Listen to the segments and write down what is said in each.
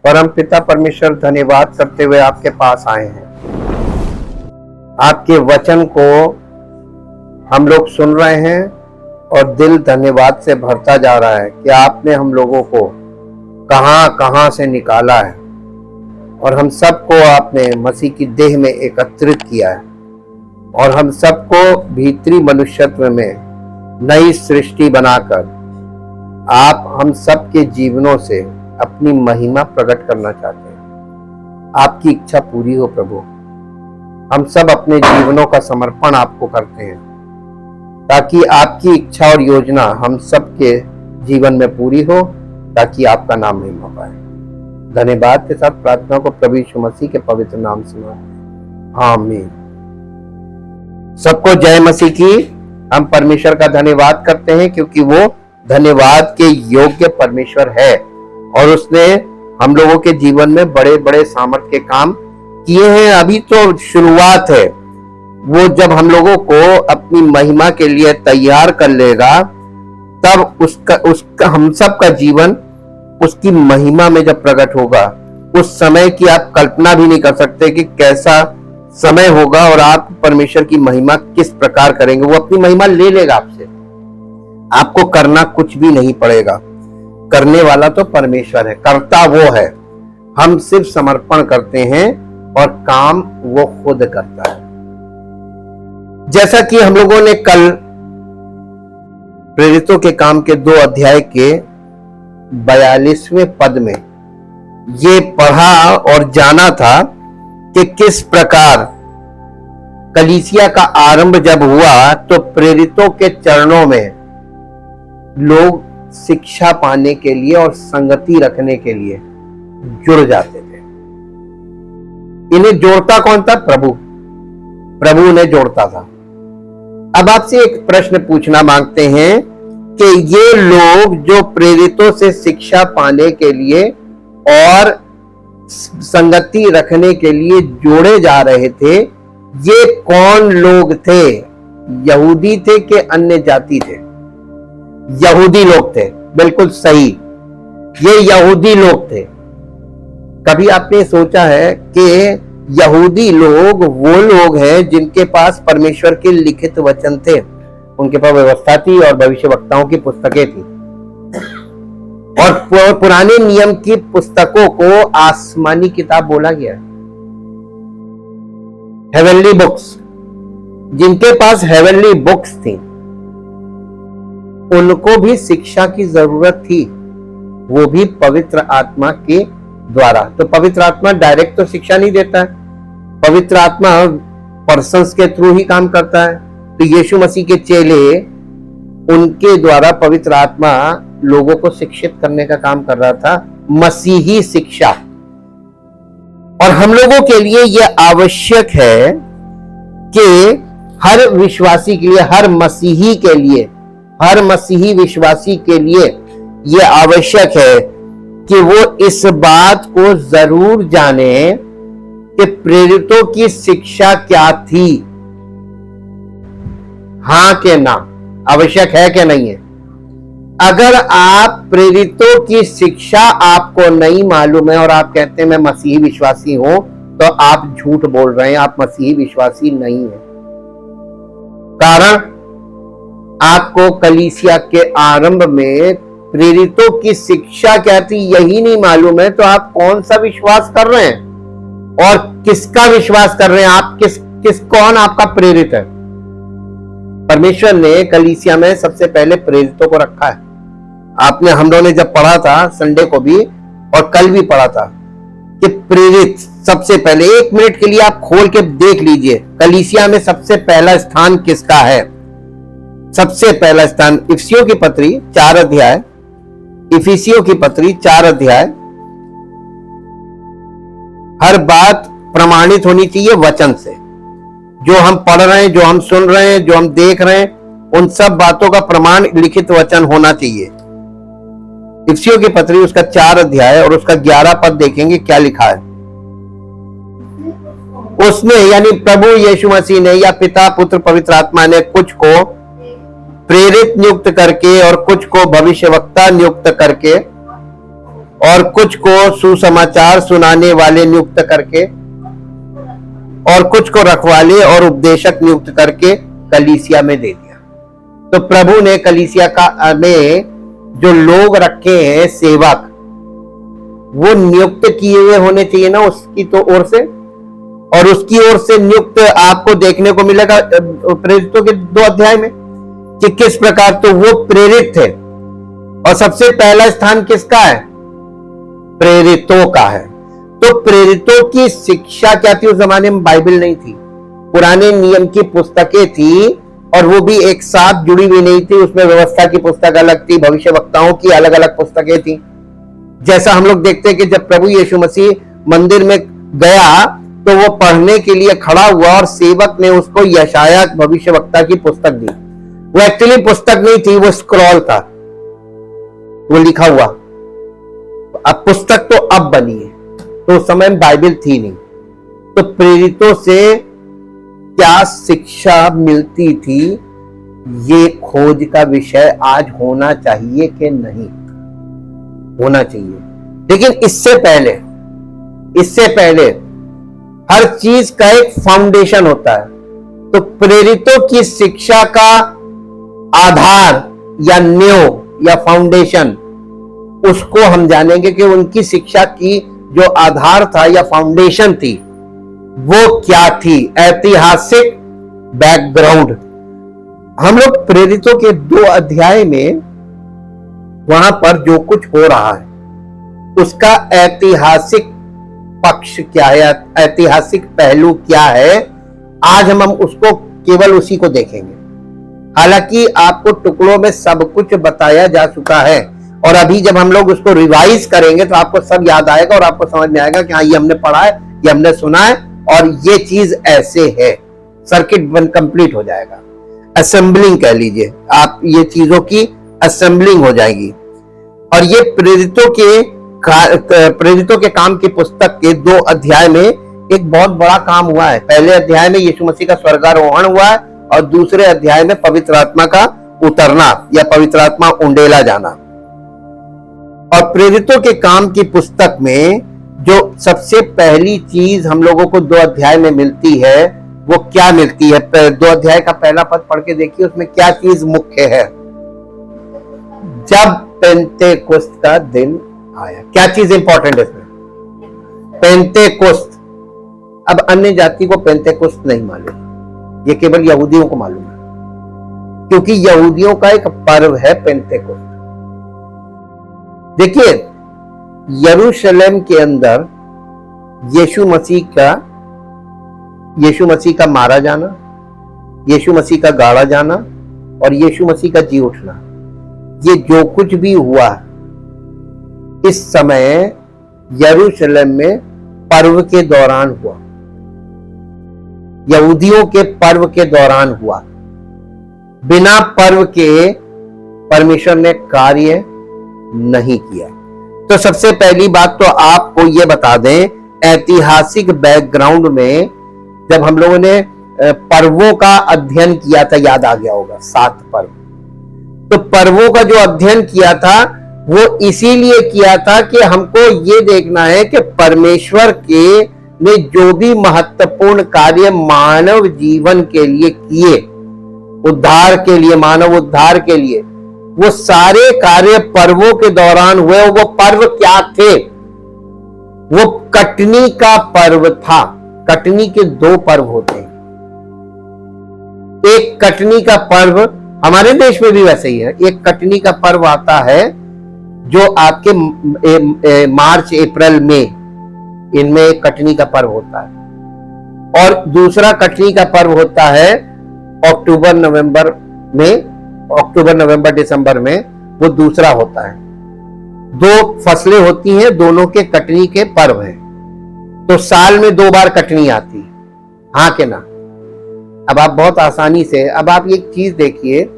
परमपिता परमेश्वर धन्यवाद करते हुए आपके पास आए हैं। आपके वचन को हम लोग सुन रहे हैं और दिल धन्यवाद से भरता जा रहा है कि आपने हम लोगों को कहां से निकाला है और हम सबको आपने मसीह की देह में एकत्रित किया है और हम सबको भीतरी मनुष्यत्व में नई सृष्टि बनाकर आप हम सबके जीवनों से अपनी महिमा प्रकट करना चाहते हैं। आपकी इच्छा पूरी हो प्रभु। हम सब अपने जीवनों का समर्पण आपको करते हैं ताकि आपकी इच्छा और योजना हम सबके जीवन में पूरी हो, ताकि आपका नाम महिमा पाए। धन्यवाद के साथ प्रार्थना को प्रभु यीशु मसीह के पवित्र नाम से मांगते हैं, आमीन। सबको जय मसीह की। हम परमेश्वर का धन्यवाद करते हैं क्योंकि वो धन्यवाद के योग्य परमेश्वर है और उसने हम लोगों के जीवन में बड़े बड़े सामर्थ्य के काम किए हैं। अभी तो शुरुआत है। वो जब हम लोगों को अपनी महिमा के लिए तैयार कर लेगा तब उसका हम सब का जीवन उसकी महिमा में जब प्रकट होगा, उस समय की आप कल्पना भी नहीं कर सकते कि कैसा समय होगा और आप परमेश्वर की महिमा किस प्रकार करेंगे। वो अपनी महिमा ले लेगा आपसे, आपको करना कुछ भी नहीं पड़ेगा। करने वाला तो परमेश्वर है, करता वो है। हम सिर्फ समर्पण करते हैं और काम वो खुद करता है। जैसा कि हम लोगों ने कल प्रेरितों के काम के 2 अध्याय के 42वें पद में ये पढ़ा और जाना था कि किस प्रकार कलीसिया का आरंभ जब हुआ तो प्रेरितों के चरणों में लोग शिक्षा पाने के लिए और संगति रखने के लिए जुड़ जाते थे। इन्हें जोड़ता कौन था? प्रभु उन्हें जोड़ता था। अब आपसे एक प्रश्न पूछना मांगते हैं कि ये लोग जो प्रेरितों से शिक्षा पाने के लिए और संगति रखने के लिए जोड़े जा रहे थे, ये कौन लोग थे? यहूदी थे कि अन्य जाति थे? यहूदी लोग थे, बिल्कुल सही। ये यहूदी लोग थे। कभी आपने सोचा है कि यहूदी लोग वो लोग हैं जिनके पास परमेश्वर के लिखित वचन थे, उनके पास व्यवस्था थी और भविष्यवक्ताओं की पुस्तकें थी और पुराने नियम की पुस्तकों को आसमानी किताब बोला गया है, हेवनली बुक्स। जिनके पास हेवनली बुक्स थी उनको भी शिक्षा की जरूरत थी, वो भी पवित्र आत्मा के द्वारा। तो पवित्र आत्मा डायरेक्ट तो शिक्षा नहीं देता है, पवित्र आत्मा पर्सन्स के थ्रू ही काम करता है। तो यीशु मसीह के चेले, उनके द्वारा पवित्र आत्मा लोगों को शिक्षित करने का काम कर रहा था, मसीही शिक्षा। और हम लोगों के लिए यह आवश्यक है कि हर विश्वासी के लिए, हर मसीही के लिए, हर मसीही विश्वासी के लिए यह आवश्यक है कि वो इस बात को जरूर जाने कि प्रेरितों की शिक्षा क्या थी। हां के ना? आवश्यक है कि नहीं है? अगर आप प्रेरितों की शिक्षा आपको नहीं मालूम है और आप कहते हैं मैं मसीही विश्वासी हूं, तो आप झूठ बोल रहे हैं, आप मसीही विश्वासी नहीं है। कारण आपको कलीसिया के आरंभ में प्रेरितों की शिक्षा क्या थी यही नहीं मालूम है, तो आप कौन सा विश्वास कर रहे हैं और किसका विश्वास कर रहे हैं? आप कौन आपका प्रेरित है? परमेश्वर ने कलीसिया में सबसे पहले प्रेरितों को रखा है। आपने, हम लोगों ने जब पढ़ा था संडे को भी और कल भी पढ़ा था कि प्रेरित सबसे पहले, 1 मिनट के लिए आप खोल के देख लीजिए कलीसिया में सबसे पहला स्थान किसका है। सबसे पहला स्थान इफिसियों की पत्री 4 अध्याय, इफिसियों की पत्री 4 अध्याय। हर बात प्रमाणित होनी चाहिए वचन से। जो हम पढ़ रहे हैं, जो हम सुन रहे हैं, जो हम देख रहे हैं, उन सब बातों का प्रमाण लिखित वचन होना चाहिए। इफिसियों की पत्री उसका 4 अध्याय और उसका 11 पद देखेंगे क्या लिखा है। उसने यानी प्रभु यीशु मसीह ने या पिता पुत्र पवित्र आत्मा ने कुछ को प्रेरित नियुक्त करके और कुछ को भविष्यवक्ता नियुक्त करके और कुछ को सुसमाचार सुनाने वाले नियुक्त करके और कुछ को रखवाले और उपदेशक नियुक्त करके कलीसिया में दे दिया। तो प्रभु ने कलीसिया का में जो लोग रखे हैं सेवक, वो नियुक्त किए हुए होने चाहिए ना उसकी तो ओर से, और उसकी ओर से नियुक्त आपको देखने को मिलेगा प्रेरितों के 2 अध्याय में कि किस प्रकार तो वो प्रेरित थे। और सबसे पहला स्थान किसका है? प्रेरितों का है। तो प्रेरितों की शिक्षा क्या थी? उस जमाने में बाइबल नहीं थी, पुराने नियम की पुस्तकें थी, और वो भी एक साथ जुड़ी हुई नहीं थी। उसमें व्यवस्था की पुस्तक अलग थी, भविष्यवक्ताओं की अलग अलग पुस्तकें थी। जैसा हम लोग देखते हैं कि जब प्रभु यीशु मसीह मंदिर में गया तो वो पढ़ने के लिए खड़ा हुआ और सेवक ने उसको यशाया भविष्यवक्ता की पुस्तक दी। वो एक्चुअली पुस्तक नहीं थी, वो स्क्रॉल था, वो लिखा हुआ। अब पुस्तक तो अब बनी है, तो उस समय बाइबल थी नहीं। तो प्रेरितों से क्या शिक्षा मिलती थी, ये खोज का विषय आज होना चाहिए कि नहीं होना चाहिए। लेकिन इससे पहले हर चीज का एक फाउंडेशन होता है। तो प्रेरितों की शिक्षा का आधार या नींव या फाउंडेशन, उसको हम जानेंगे कि उनकी शिक्षा की जो आधार था या फाउंडेशन थी वो क्या थी, ऐतिहासिक बैकग्राउंड। हम लोग प्रेरितों के 2 अध्याय में वहां पर जो कुछ हो रहा है उसका ऐतिहासिक पक्ष क्या है, ऐतिहासिक पहलू क्या है, आज हम उसको केवल उसी को देखेंगे। हालांकि आपको टुकड़ों में सब कुछ बताया जा चुका है, और अभी जब हम लोग उसको रिवाइज करेंगे तो आपको सब याद आएगा और आपको समझ में आएगा कि हाँ, ये हमने पढ़ा है, ये हमने सुना है, और ये चीज ऐसे है। सर्किट बन कंप्लीट हो जाएगा, असेंबलिंग कह लीजिए आप, ये चीजों की असेंबलिंग हो जाएगी। और ये प्रेरितों के काम की पुस्तक के 2 अध्याय में एक बहुत बड़ा काम हुआ है। पहले अध्याय में यीशु मसीह का स्वर्गारोहण हुआ है, और दूसरे अध्याय में पवित्र आत्मा का उतरना या पवित्र आत्मा उंडेला जाना। और प्रेरितों के काम की पुस्तक में जो सबसे पहली चीज हम लोगों को 2 अध्याय में मिलती है, वो क्या मिलती है? 2 अध्याय का पहला पद पढ़ के देखिए, उसमें क्या चीज मुख्य है। जब पेंतेकोस्त का दिन आया, क्या चीज इंपॉर्टेंट है इसमें? पेंतेकोस्त। अब अन्य जाति को पेंतेकोस्त नहीं मालूम, ये केवल यहूदियों को मालूम है, क्योंकि यहूदियों का एक पर्व है पेंतेकोस्त। देखिए, यरूशलेम के अंदर यीशु मसीह का मारा जाना, यीशु मसीह का गाड़ा जाना और यीशु मसीह का जी उठना, ये जो कुछ भी हुआ इस समय यरूशलेम में पर्व के दौरान हुआ, यहूदियों के पर्व के दौरान हुआ। बिना पर्व के परमेश्वर ने कार्य नहीं किया। तो सबसे पहली बात तो आपको यह बता दें, ऐतिहासिक बैकग्राउंड में जब हम लोगों ने पर्वों का अध्ययन किया था, याद आ गया होगा 7 पर्व। तो पर्वों का जो अध्ययन किया था वो इसीलिए किया था कि हमको ये देखना है कि परमेश्वर के ने जो भी महत्वपूर्ण कार्य मानव जीवन के लिए किए, उद्धार के लिए, मानव उद्धार के लिए, वो सारे कार्य पर्वों के दौरान हुए। वो पर्व क्या थे? वो कटनी का पर्व था। कटनी के 2 पर्व होते हैं। एक कटनी का पर्व हमारे देश में भी वैसे ही है। एक कटनी का पर्व आता है जो आपके मार्च, अप्रैल, मई, इनमें एक कटनी का पर्व होता है। और दूसरा कटनी का पर्व होता है अक्टूबर, नवंबर में, अक्टूबर, नवंबर, दिसंबर में, वो दूसरा होता है। 2 फसलें होती हैं, दोनों के कटनी के पर्व हैं। तो साल में 2 बार कटनी आती है, हाँ के ना? अब आप बहुत आसानी से, अब आप एक चीज देखिए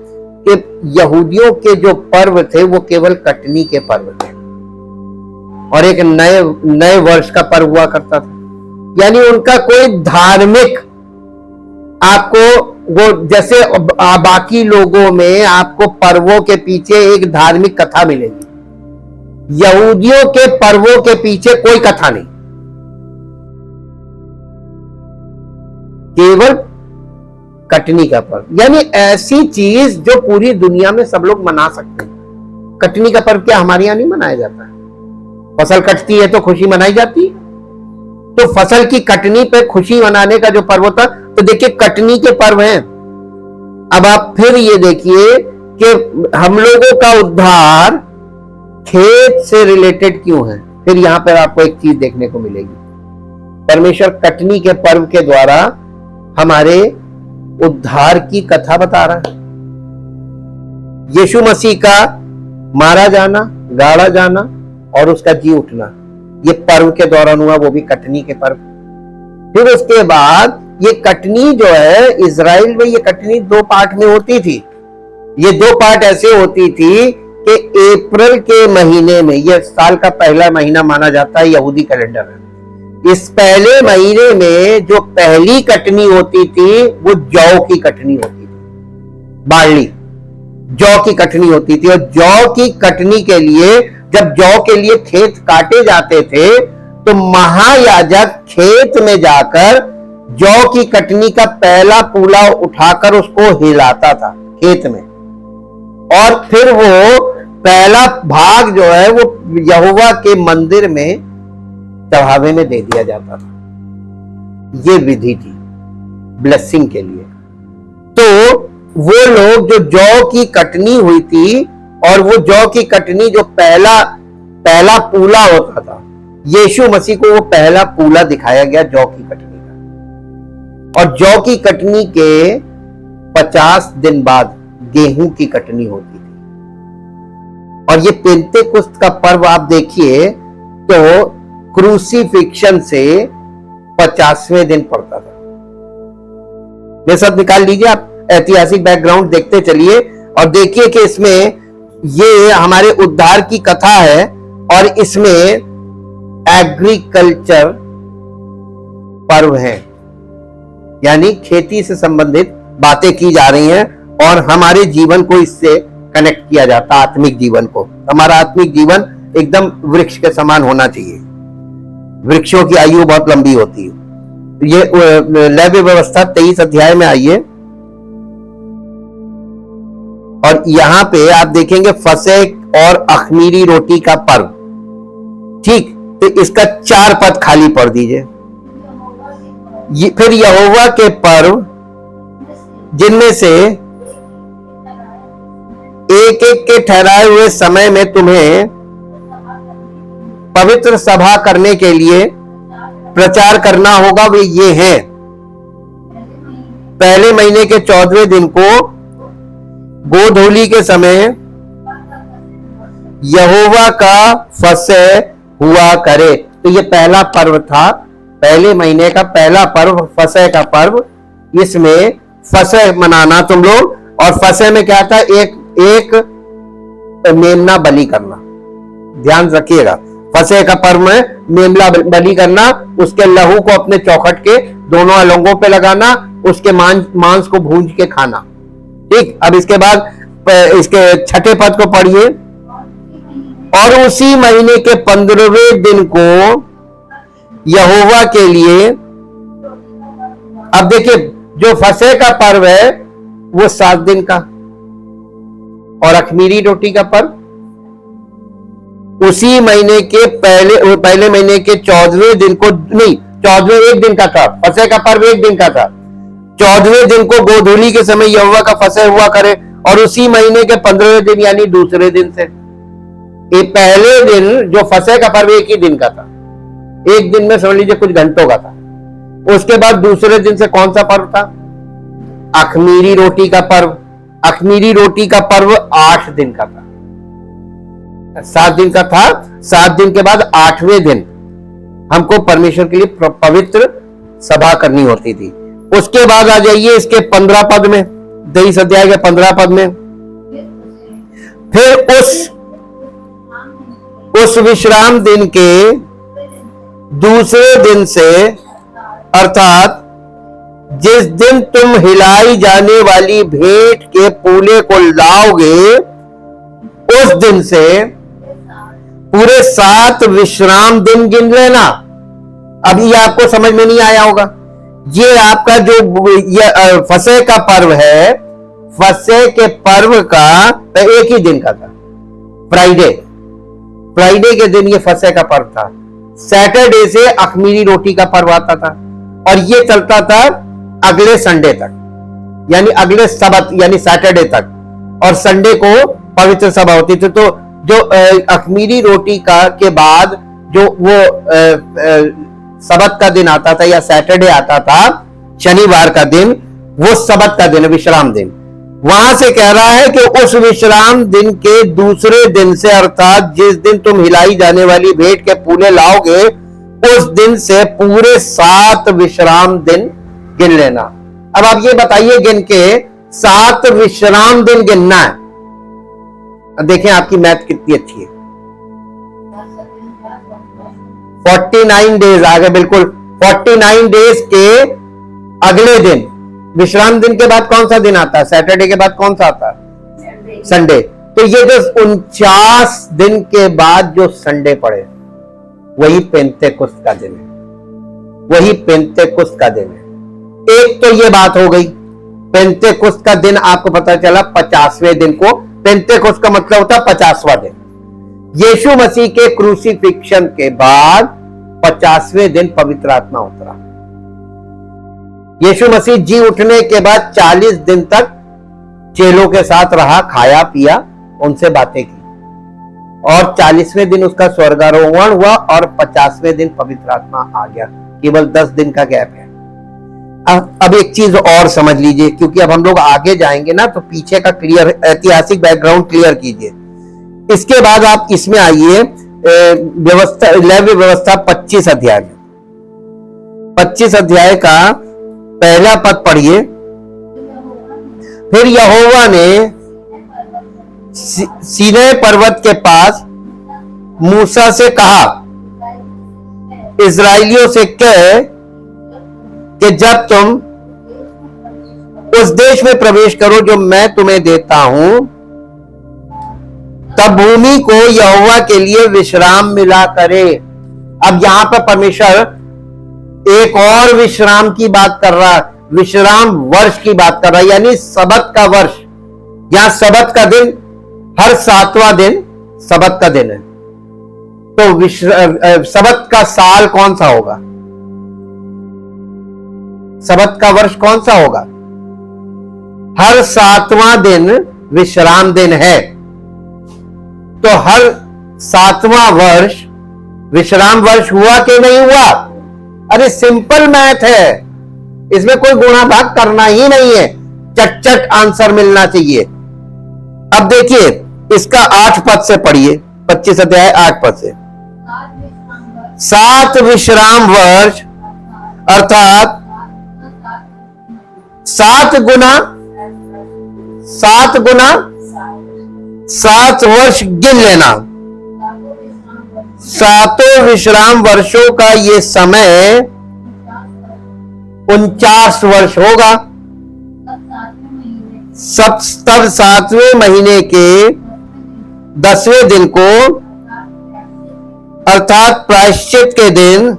कि यहूदियों के जो पर्व थे वो केवल कटनी के पर्व थे, और एक नए वर्ष का पर्व हुआ करता था। यानी उनका कोई धार्मिक, आपको वो जैसे बाकी लोगों में आपको पर्वों के पीछे एक धार्मिक कथा मिलेगी, यहूदियों के पर्वों के पीछे कोई कथा नहीं, केवल कटनी का पर्व, यानी ऐसी चीज जो पूरी दुनिया में सब लोग मना सकते हैं। कटनी का पर्व क्या हमारे यहां नहीं मनाया जाता है? फसल कटती है तो खुशी मनाई जाती है, तो फसल की कटनी पे खुशी मनाने का जो पर्व होता, तो देखिए कटनी के पर्व हैं। अब आप फिर ये देखिए कि हम लोगों का उद्धार खेत से रिलेटेड क्यों है। फिर यहां पर आपको एक चीज देखने को मिलेगी, परमेश्वर कटनी के पर्व के द्वारा हमारे उद्धार की कथा बता रहा है। यीशु मसीह का मारा जाना, गाड़ा जाना और उसका जी उठना, ये पर्व के दौरान हुआ, वो भी कटनी के पर्व। फिर उसके बाद ये कटनी जो है इजराइल में, ये कटनी 2 पार्ट में होती थी। ये 2 पार्ट ऐसे होती थी कि अप्रैल के महीने में, यह साल का पहला महीना माना जाता है यहूदी कैलेंडर में, इस पहले महीने में जो पहली कटनी होती थी वो जौ की कटनी होती थी, बार्ली जौ की कटनी होती थी। और जौ की कटनी के लिए जब जौ के लिए खेत काटे जाते थे तो महायाजक खेत में जाकर जौ की कटनी का पहला पूला उठाकर उसको हिलाता था खेत में, और फिर वो पहला भाग जो है वो यहोवा के मंदिर में चढ़ावे में दे दिया जाता था। ये विधि थी ब्लेसिंग के लिए। तो वो लोग जो जौ की कटनी हुई थी, और वो जौ की कटनी जो पहला पूला होता था, यीशु मसीह को वो पहला पूला दिखाया गया जौ की कटनी का। और जौ की कटनी के 50 दिन बाद गेहूं की कटनी होती थी। और ये पेंतेकुस्त का पर्व आप देखिए तो क्रूसीफिक्शन से 50वें दिन पड़ता था। मेरे साथ निकाल लीजिए, आप ऐतिहासिक बैकग्राउंड देखते चलिए और देखिए कि इसमें ये हमारे उद्धार की कथा है, और इसमें एग्रीकल्चर पर्व है, यानी खेती से संबंधित बातें की जा रही हैं और हमारे जीवन को इससे कनेक्ट किया जाता है, आत्मिक जीवन को। हमारा आत्मिक जीवन एकदम वृक्ष के समान होना चाहिए। वृक्षों की आयु बहुत लंबी होती है। ये लेवी व्यवस्था 23 अध्याय में आइए, और यहां पे आप देखेंगे फसह और अखमीरी रोटी का पर्व। ठीक, तो इसका 4 पद खाली पढ़ दीजिए। फिर यहोवा के पर्व जिनमें से एक एक के ठहराए हुए समय में तुम्हें पवित्र सभा करने के लिए प्रचार करना होगा, वे ये हैं। पहले महीने के 14वें दिन को गोधूली के समय यहोवा का फसह हुआ करे। तो ये पहला पर्व था, पहले महीने का पहला पर्व फसह का पर्व। इसमें फसह मनाना तुम लोग, और फसह में क्या था, एक मेमना बलि करना। ध्यान रखिएगा, फसह का पर्व में मेमना बलि करना, उसके लहू को अपने चौखट के दोनों अलंगों पे लगाना, उसके मांस को भूंज के खाना। ठीक, अब इसके बाद इसके 6ठे पद को पढ़िए। और उसी महीने के 15वें दिन को यहोवा के लिए, अब देखिए जो फसह का पर्व है वो 7 दिन का, और अखमीरी रोटी का पर्व उसी महीने के पहले महीने के 14वें दिन को, नहीं 14वें एक दिन का था। फसह का पर्व 1 दिन का था। 14वें दिन को गोधूली के समय यहोवा का फसह हुआ करे, और उसी महीने के 15वें दिन यानी दूसरे दिन से। ये पहले दिन जो फसह का पर्व 1 ही दिन का था, 1 दिन में समझ लीजिए कुछ घंटों का था। उसके बाद दूसरे दिन से कौन सा पर्व था, अखमीरी रोटी का पर्व। अखमीरी रोटी का पर्व 8 दिन का था, 7 दिन का था। 7 दिन के बाद 8वें दिन हमको परमेश्वर के लिए पवित्र सभा करनी होती थी। उसके बाद आ जाइए इसके 15 पद में, 23 अध्याय के 15 पद में, फिर उस विश्राम दिन के दूसरे दिन से, अर्थात जिस दिन तुम हिलाई जाने वाली भेंट के पूले को लाओगे, उस दिन से पूरे 7 विश्राम दिन गिन लेना। अब ये आपको समझ में नहीं आया होगा, ये आपका जो फसह का पर्व है, फसह के पर्व का एक ही दिन का था, फ्राइडे के दिन ये फसह का पर्व था। सैटरडे से अखमीरी रोटी का पर्व आता था और ये चलता था अगले संडे तक, यानी अगले सबत यानी सैटरडे तक, और संडे को पवित्र सभा होती थी। तो जो अखमीरी रोटी का के बाद जो वो सबत का दिन आता था या सैटरडे आता था, शनिवार का दिन, वो सबत का दिन, विश्राम दिन। वहां से कह रहा है कि उस विश्राम दिन के दूसरे दिन से, अर्थात जिस दिन तुम हिलाई जाने वाली भेंट के पूले लाओगे, उस दिन से पूरे 7 विश्राम दिन गिन लेना। अब आप ये बताइए, गिन के 7 विश्राम दिन गिनना है। अब देखें आपकी मैथ कितनी अच्छी है। 49 डेज आ गए, बिल्कुल 49 डेज के अगले दिन, विश्राम दिन के बाद कौन सा दिन आता है? सैटरडे के बाद कौन सा आता है? संडे। तो ये जो 49 दिन के बाद जो संडे पड़े, वही पेंतेकुस्त का दिन है, वही पेंतेकुस्त का दिन है। एक तो ये बात हो गई, पेंतेकुस्त का दिन आपको पता चला 50वें दिन को, पेंतेकुस्त का मतलब होता है 50वां दिन। यीशु मसीह के क्रूसिफिक्शन के बाद 50वें दिन पवित्र आत्मा उतरा। यीशु मसीह जी उठने के बाद 40 दिन तक चेलों के साथ रहा, खाया पिया, उनसे बातें की, और 40वें दिन उसका स्वर्गारोहण हुआ और 50वें दिन पवित्र आत्मा आ गया। केवल 10 दिन का गैप है। अब एक चीज और समझ लीजिए, क्योंकि अब हम लोग आगे जाएंगे ना, तो पीछे का क्लियर ऐतिहासिक बैकग्राउंड क्लियर कीजिए। इसके बाद आप इसमें आइए, व्यवस्था, लेवी व्यवस्था 25 अध्याय में, 25 अध्याय का पहला पद पढ़िए। फिर यहोवा ने सीनै पर्वत के पास मूसा से कहा, इस्राएलियों से कह कि जब तुम उस देश में प्रवेश करो जो मैं तुम्हें देता हूं, तब भूमि को यहोवा के लिए विश्राम मिला करे। अब यहां पर परमेश्वर एक और विश्राम की बात कर रहा है, विश्राम वर्ष की बात कर रहा है, यानी सबत का वर्ष। यहां सबत का दिन, हर 7वां दिन सबत का दिन है। तो सबत का साल कौन सा होगा? सबत का वर्ष कौन सा होगा? हर 7वां दिन विश्राम दिन है। तो हर 7वां वर्ष विश्राम वर्ष हुआ कि नहीं हुआ? अरे सिंपल मैथ है, इसमें कोई गुणा भाग करना ही नहीं है, चट आंसर मिलना चाहिए। अब देखिए इसका 8 पद से पढ़िए, 25 अध्याय 8 पद से। 7 विश्राम वर्ष अर्थात 7 गुना 7 वर्ष गिन लेना। 7 विश्राम वर्षों का ये समय 49 वर्ष होगा। तब 7वें महीने के 10वें दिन को अर्थात प्रायश्चित के दिन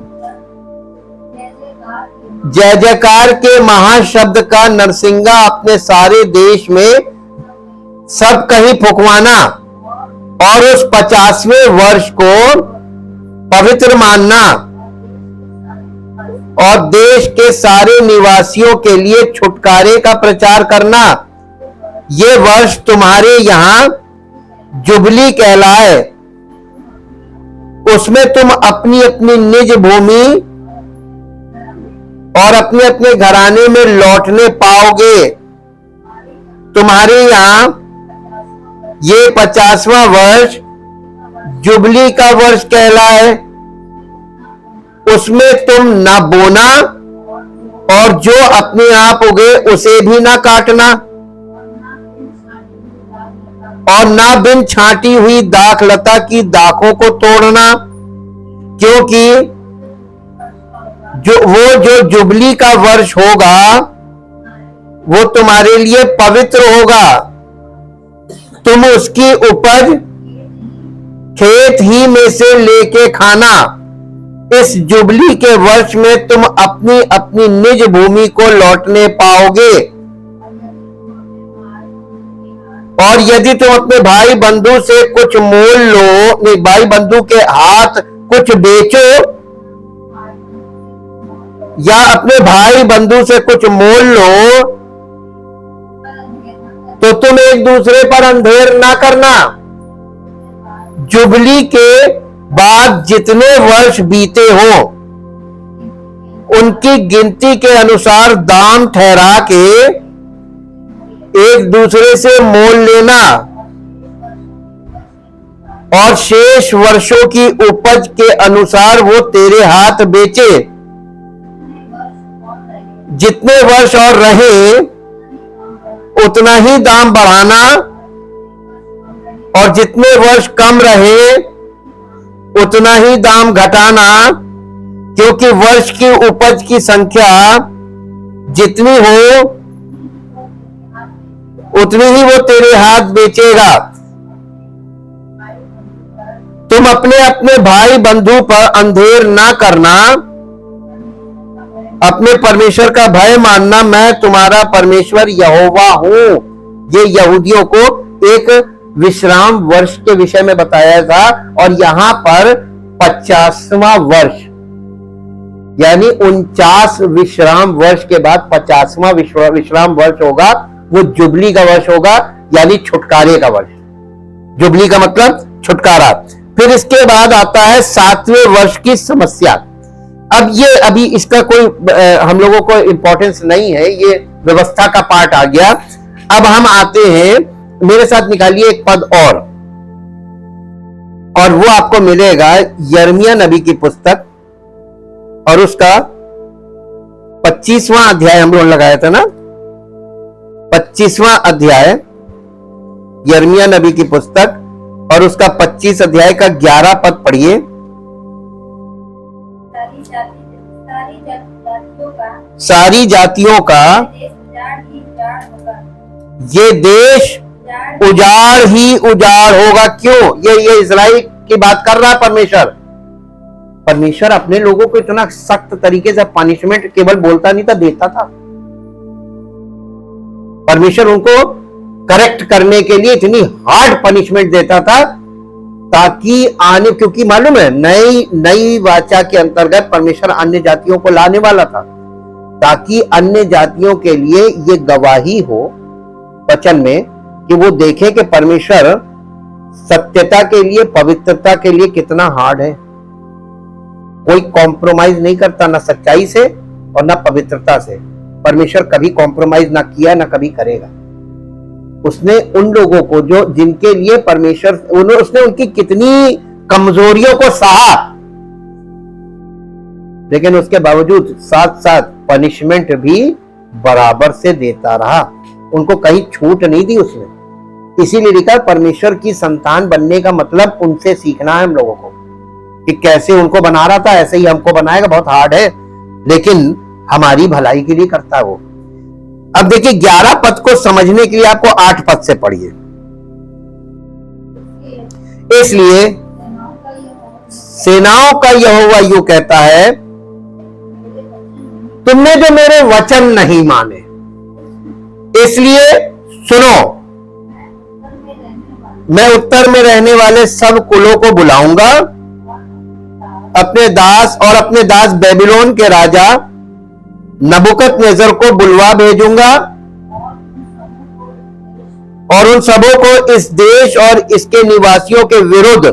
जय जयकार के महाशब्द का नरसिंगा अपने सारे देश में सब कहीं फुकवाना और उस 50वें वर्ष को पवित्र मानना और देश के सारे निवासियों के लिए छुटकारे का प्रचार करना। ये वर्ष तुम्हारे यहां जुबली कहलाए। उसमें तुम अपनी अपनी निज भूमि और अपने अपने घराने में लौटने पाओगे। तुम्हारे यहां ये 50वां वर्ष जुबली का वर्ष कहलाए। उसमें तुम ना बोना और जो अपने आप उगे उसे भी ना काटना और ना बिन छांटी हुई दाखलता की दाखों को तोड़ना, क्योंकि जो जुबली का वर्ष होगा वो तुम्हारे लिए पवित्र होगा। तुम उसकी उपज खेत ही में से लेके खाना। इस जुबली के वर्ष में तुम अपनी अपनी निज भूमि को लौटने पाओगे, और यदि तुम अपने भाई बंधु से कुछ मोल लो, भाई बंधु के हाथ कुछ बेचो, या अपने भाई बंधु से कुछ मोल लो, तो तुम एक दूसरे पर अंधेर ना करना। जुबली के बाद जितने वर्ष बीते हो, उनकी गिनती के अनुसार दाम ठहरा के एक दूसरे से मोल लेना, और शेष वर्षों की उपज के अनुसार वो तेरे हाथ बेचे। जितने वर्ष और रहे उतना ही दाम बढ़ाना, और जितने वर्ष कम रहे उतना ही दाम घटाना, क्योंकि वर्ष की उपज की संख्या जितनी हो उतनी ही वो तेरे हाथ बेचेगा। तुम अपने अपने भाई बंधु पर अंधेर ना करना, अपने परमेश्वर का भय मानना। मैं तुम्हारा परमेश्वर यहोवा हूं। ये यहूदियों को एक विश्राम वर्ष के विषय में बताया था, और यहां पर 50वां वर्ष यानी 49 विश्राम वर्ष के बाद 50वां विश्राम वर्ष होगा, वो जुबली का वर्ष होगा, यानी छुटकारे का वर्ष। जुबली का मतलब छुटकारा। फिर इसके बाद आता है 7वें वर्ष की समस्या। अब ये अभी इसका कोई हम लोगों को इंपॉर्टेंस नहीं है, ये व्यवस्था का पार्ट आ गया। अब हम आते हैं, मेरे साथ निकालिए एक पद और वो आपको मिलेगा यिर्मयाह नबी की पुस्तक, और उसका 25वां अध्याय हम लोग लगाया था ना, 25वां अध्याय यिर्मयाह नबी की पुस्तक, और उसका 25 अध्याय का 11 पद पढ़िए। सारी जातियों का ये देश उजाड़ ही उजाड़ होगा। क्यों? ये इजराइल की बात कर रहा है परमेश्वर। परमेश्वर अपने लोगों को इतना सख्त तरीके से पनिशमेंट केवल बोलता नहीं था, देता था। परमेश्वर उनको करेक्ट करने के लिए इतनी हार्ड पनिशमेंट देता था, ताकि आने, क्योंकि मालूम है नई वाचा के अंतर्गत परमेश्वर अन्य जातियों को लाने वाला था, ताकि अन्य जातियों के लिए ये गवाही हो वचन में कि वो देखे कि परमेश्वर सत्यता के लिए, पवित्रता के लिए कितना हार्ड है। कोई कॉम्प्रोमाइज नहीं करता, ना सच्चाई से और ना पवित्रता से। परमेश्वर कभी कॉम्प्रोमाइज ना किया, ना कभी करेगा। उसने उन लोगों को जो जिनके लिए परमेश्वर, उसने उनकी कितनी कमजोरियों को सहा, लेकिन उसके बावजूद साथ साथ पनिशमेंट भी बराबर से देता रहा। उनको कहीं छूट नहीं दी उसने। इसीलिए लिखा परमेश्वर की संतान बनने का मतलब उनसे सीखना है हम लोगों को, कि कैसे उनको बना रहा था ऐसे ही हमको बनाएगा। बहुत हार्ड है, लेकिन हमारी भलाई के लिए करता है वो। अब देखिए 11 पद को समझने के लिए आपको 8 पद से पढ़िए। इसलिए सेनाओं का यहोवा यूं कहता है, तुमने जो मेरे वचन नहीं माने, इसलिए सुनो, मैं उत्तर में रहने वाले सब कुलों को बुलाऊंगा, अपने दास और अपने दास बेबीलोन के राजा नबूकदनेस्सर को बुलवा भेजूंगा, और उन सबों को इस देश और इसके निवासियों के विरुद्ध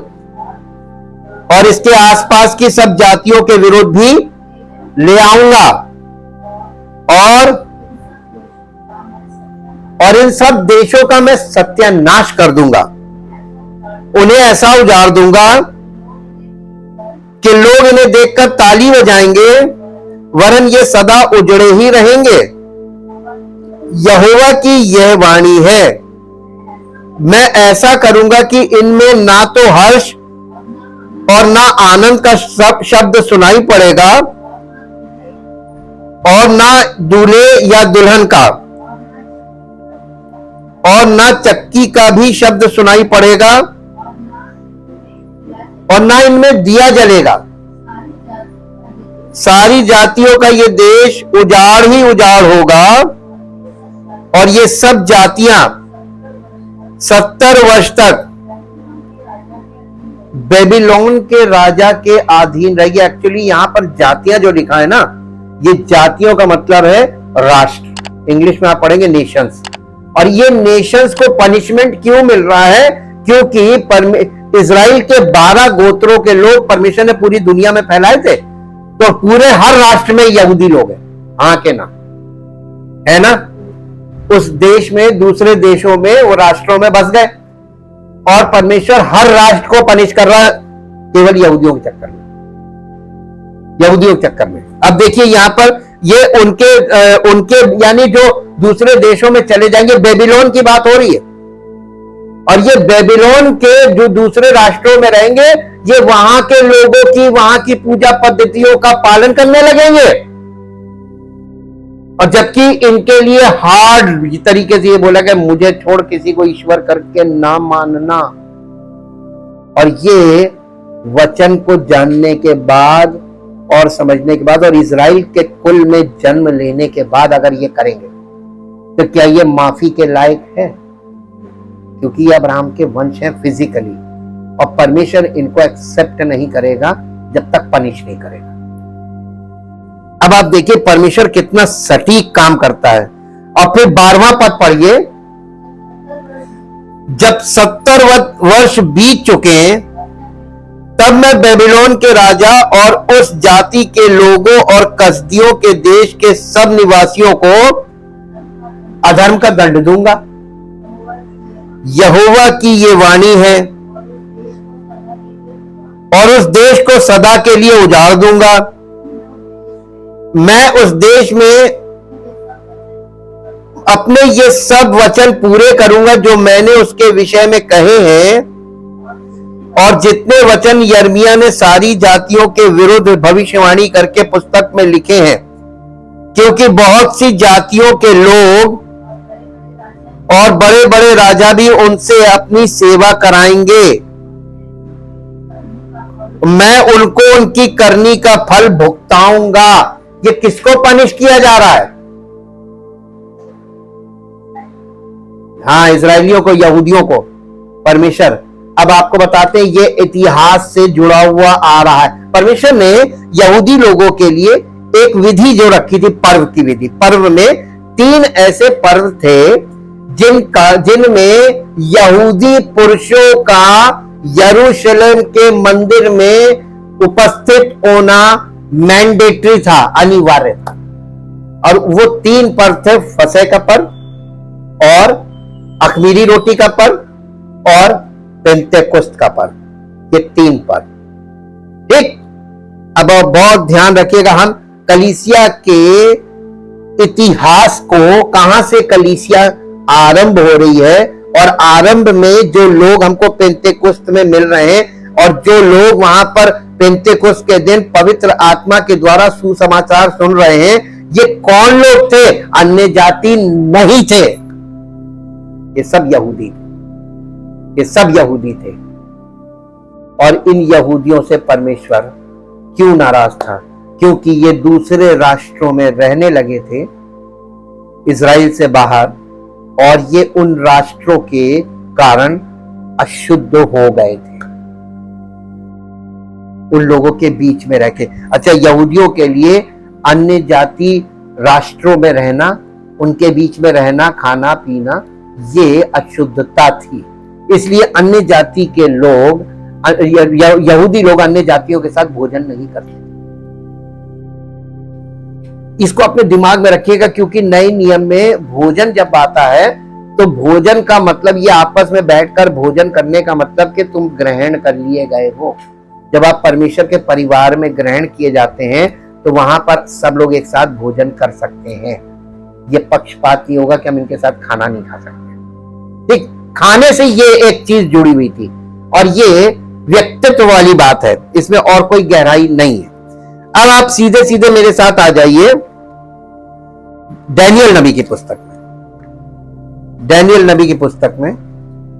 और इसके आसपास की सब जातियों के विरुद्ध भी ले आऊंगा, और इन सब देशों का मैं सत्यानाश कर दूंगा। उन्हें ऐसा उजाड़ दूंगा कि लोग इन्हें देखकर ताली बजाएंगे, वरन ये सदा उजड़े ही रहेंगे। यहोवा की यह वाणी है, मैं ऐसा करूंगा कि इनमें ना तो हर्ष और ना आनंद का शब्द सुनाई पड़ेगा, और ना दूल्हे या दुल्हन का, और ना चक्की का भी शब्द सुनाई पड़ेगा, और ना इनमें दिया जलेगा। सारी जातियों का ये देश उजाड़ ही उजाड़ होगा और ये सब जातियां 70 वर्ष तक बेबीलोन के राजा के अधीन रहेगी। एक्चुअली यहां पर जातियां जो लिखा है ना, ये जातियों का मतलब है राष्ट्र, इंग्लिश में आप पढ़ेंगे नेशंस। और ये नेशंस को पनिशमेंट क्यों मिल रहा है? क्योंकि इजराइल के 12 गोत्रों के लोग परमेश्वर ने पूरी दुनिया में फैलाए थे, तो पूरे हर राष्ट्र में यहूदी लोग हैं। हाँ के ना, है ना? उस देश में, दूसरे देशों में, वो राष्ट्रों में बस गए और परमेश्वर हर राष्ट्र को पनिश कर रहा है केवल यहूदियों के चक्कर में, यहूदियों के चक्कर में। अब देखिए यहां पर ये उनके यानी जो दूसरे देशों में चले जाएंगे, बेबीलोन की बात हो रही है। और ये बेबीलोन के जो दूसरे राष्ट्रों में रहेंगे, ये वहां के लोगों की, वहां की पूजा पद्धतियों का पालन करने लगेंगे। और जबकि इनके लिए हार्ड तरीके से ये बोला गया, मुझे छोड़ किसी को ईश्वर करके ना मानना। और ये वचन को जानने के बाद और समझने के बाद और इजराइल के कुल में जन्म लेने के बाद अगर ये करेंगे तो क्या ये माफी के लायक है? क्योंकि ये अब्राहम के वंश हैं फिजिकली, और परमेश्वर इनको एक्सेप्ट नहीं करेगा जब तक पनिश नहीं करेगा। अब आप देखिए परमेश्वर कितना सटीक काम करता है। और फिर 12वां पद पढ़िए, जब 70 वर्ष बीत चुके हैं, तब मैं बेबीलोन के राजा और उस जाति के लोगों और कसदियों के देश के सब निवासियों को अधर्म का दंड दूंगा। यहोवा की ये वाणी है, और उस देश को सदा के लिए उजाड़ दूंगा। मैं उस देश में अपने ये सब वचन पूरे करूंगा जो मैंने उसके विषय में कहे हैं, और जितने वचन यिर्मयाह ने सारी जातियों के विरुद्ध भविष्यवाणी करके पुस्तक में लिखे हैं, क्योंकि बहुत सी जातियों के लोग और बड़े बड़े राजा भी उनसे अपनी सेवा कराएंगे। मैं उनको उनकी करनी का फल भुगताऊंगा। ये किसको पनिश किया जा रहा है? हाँ, इजरायलियों को, यहूदियों को। परमेश्वर अब आपको बताते हैं, ये इतिहास से जुड़ा हुआ आ रहा है। परमेश्वर ने यहूदी लोगों के लिए एक विधि जो रखी थी, पर्व की विधि। पर्व में 3 ऐसे पर्व थे जिनमें यहूदी पुरुषों का यरूशलेम के मंदिर में उपस्थित होना मैंडेटरी था, अनिवार्य था। और वो 3 पर्व थे, फसह का पर्व और अख़मीरी रोटी का पर्व और पेंतेकोस्त का पर्व। ये 3 पर्व। ठीक, अब बहुत ध्यान रखिएगा, हम कलीसिया के इतिहास को, कहां से कलीसिया आरंभ हो रही है, और आरंभ में जो लोग हमको पेंतेकोस्त में मिल रहे हैं, और जो लोग वहां पर पेंतेकोस्त के दिन पवित्र आत्मा के द्वारा सुसमाचार सुन रहे हैं, ये कौन लोग थे? अन्य जाति नहीं थे, ये सब यहूदी, ये सब यहूदी थे। और इन यहूदियों से परमेश्वर क्यों नाराज था? क्योंकि ये दूसरे राष्ट्रों में रहने लगे थे, इजराइल से बाहर, और ये उन राष्ट्रों के कारण अशुद्ध हो गए थे, उन लोगों के बीच में रह के। अच्छा, यहूदियों के लिए अन्य जाति राष्ट्रों में रहना, उनके बीच में रहना, खाना पीना, ये अशुद्धता थी। इसलिए अन्य जाति के लोग, यहूदी लोग अन्य जातियों के साथ भोजन नहीं करते। इसको अपने दिमाग में रखिएगा, क्योंकि नए नियम में भोजन जब आता है तो भोजन का मतलब, ये आपस में बैठकर भोजन करने का मतलब कि तुम ग्रहण कर लिए गए हो। जब आप परमेश्वर के परिवार में ग्रहण किए जाते हैं तो वहां पर सब लोग एक साथ भोजन कर सकते हैं। ये पक्षपात नहीं होगा कि हम इनके साथ खाना नहीं खा सकते। ठीक, खाने से ये एक चीज जुड़ी हुई थी, और ये व्यक्तित्व वाली बात है, इसमें और कोई गहराई नहीं है। अब आप सीधे सीधे मेरे साथ आ जाइए डैनियल नबी की पुस्तक में। डैनियल नबी की पुस्तक में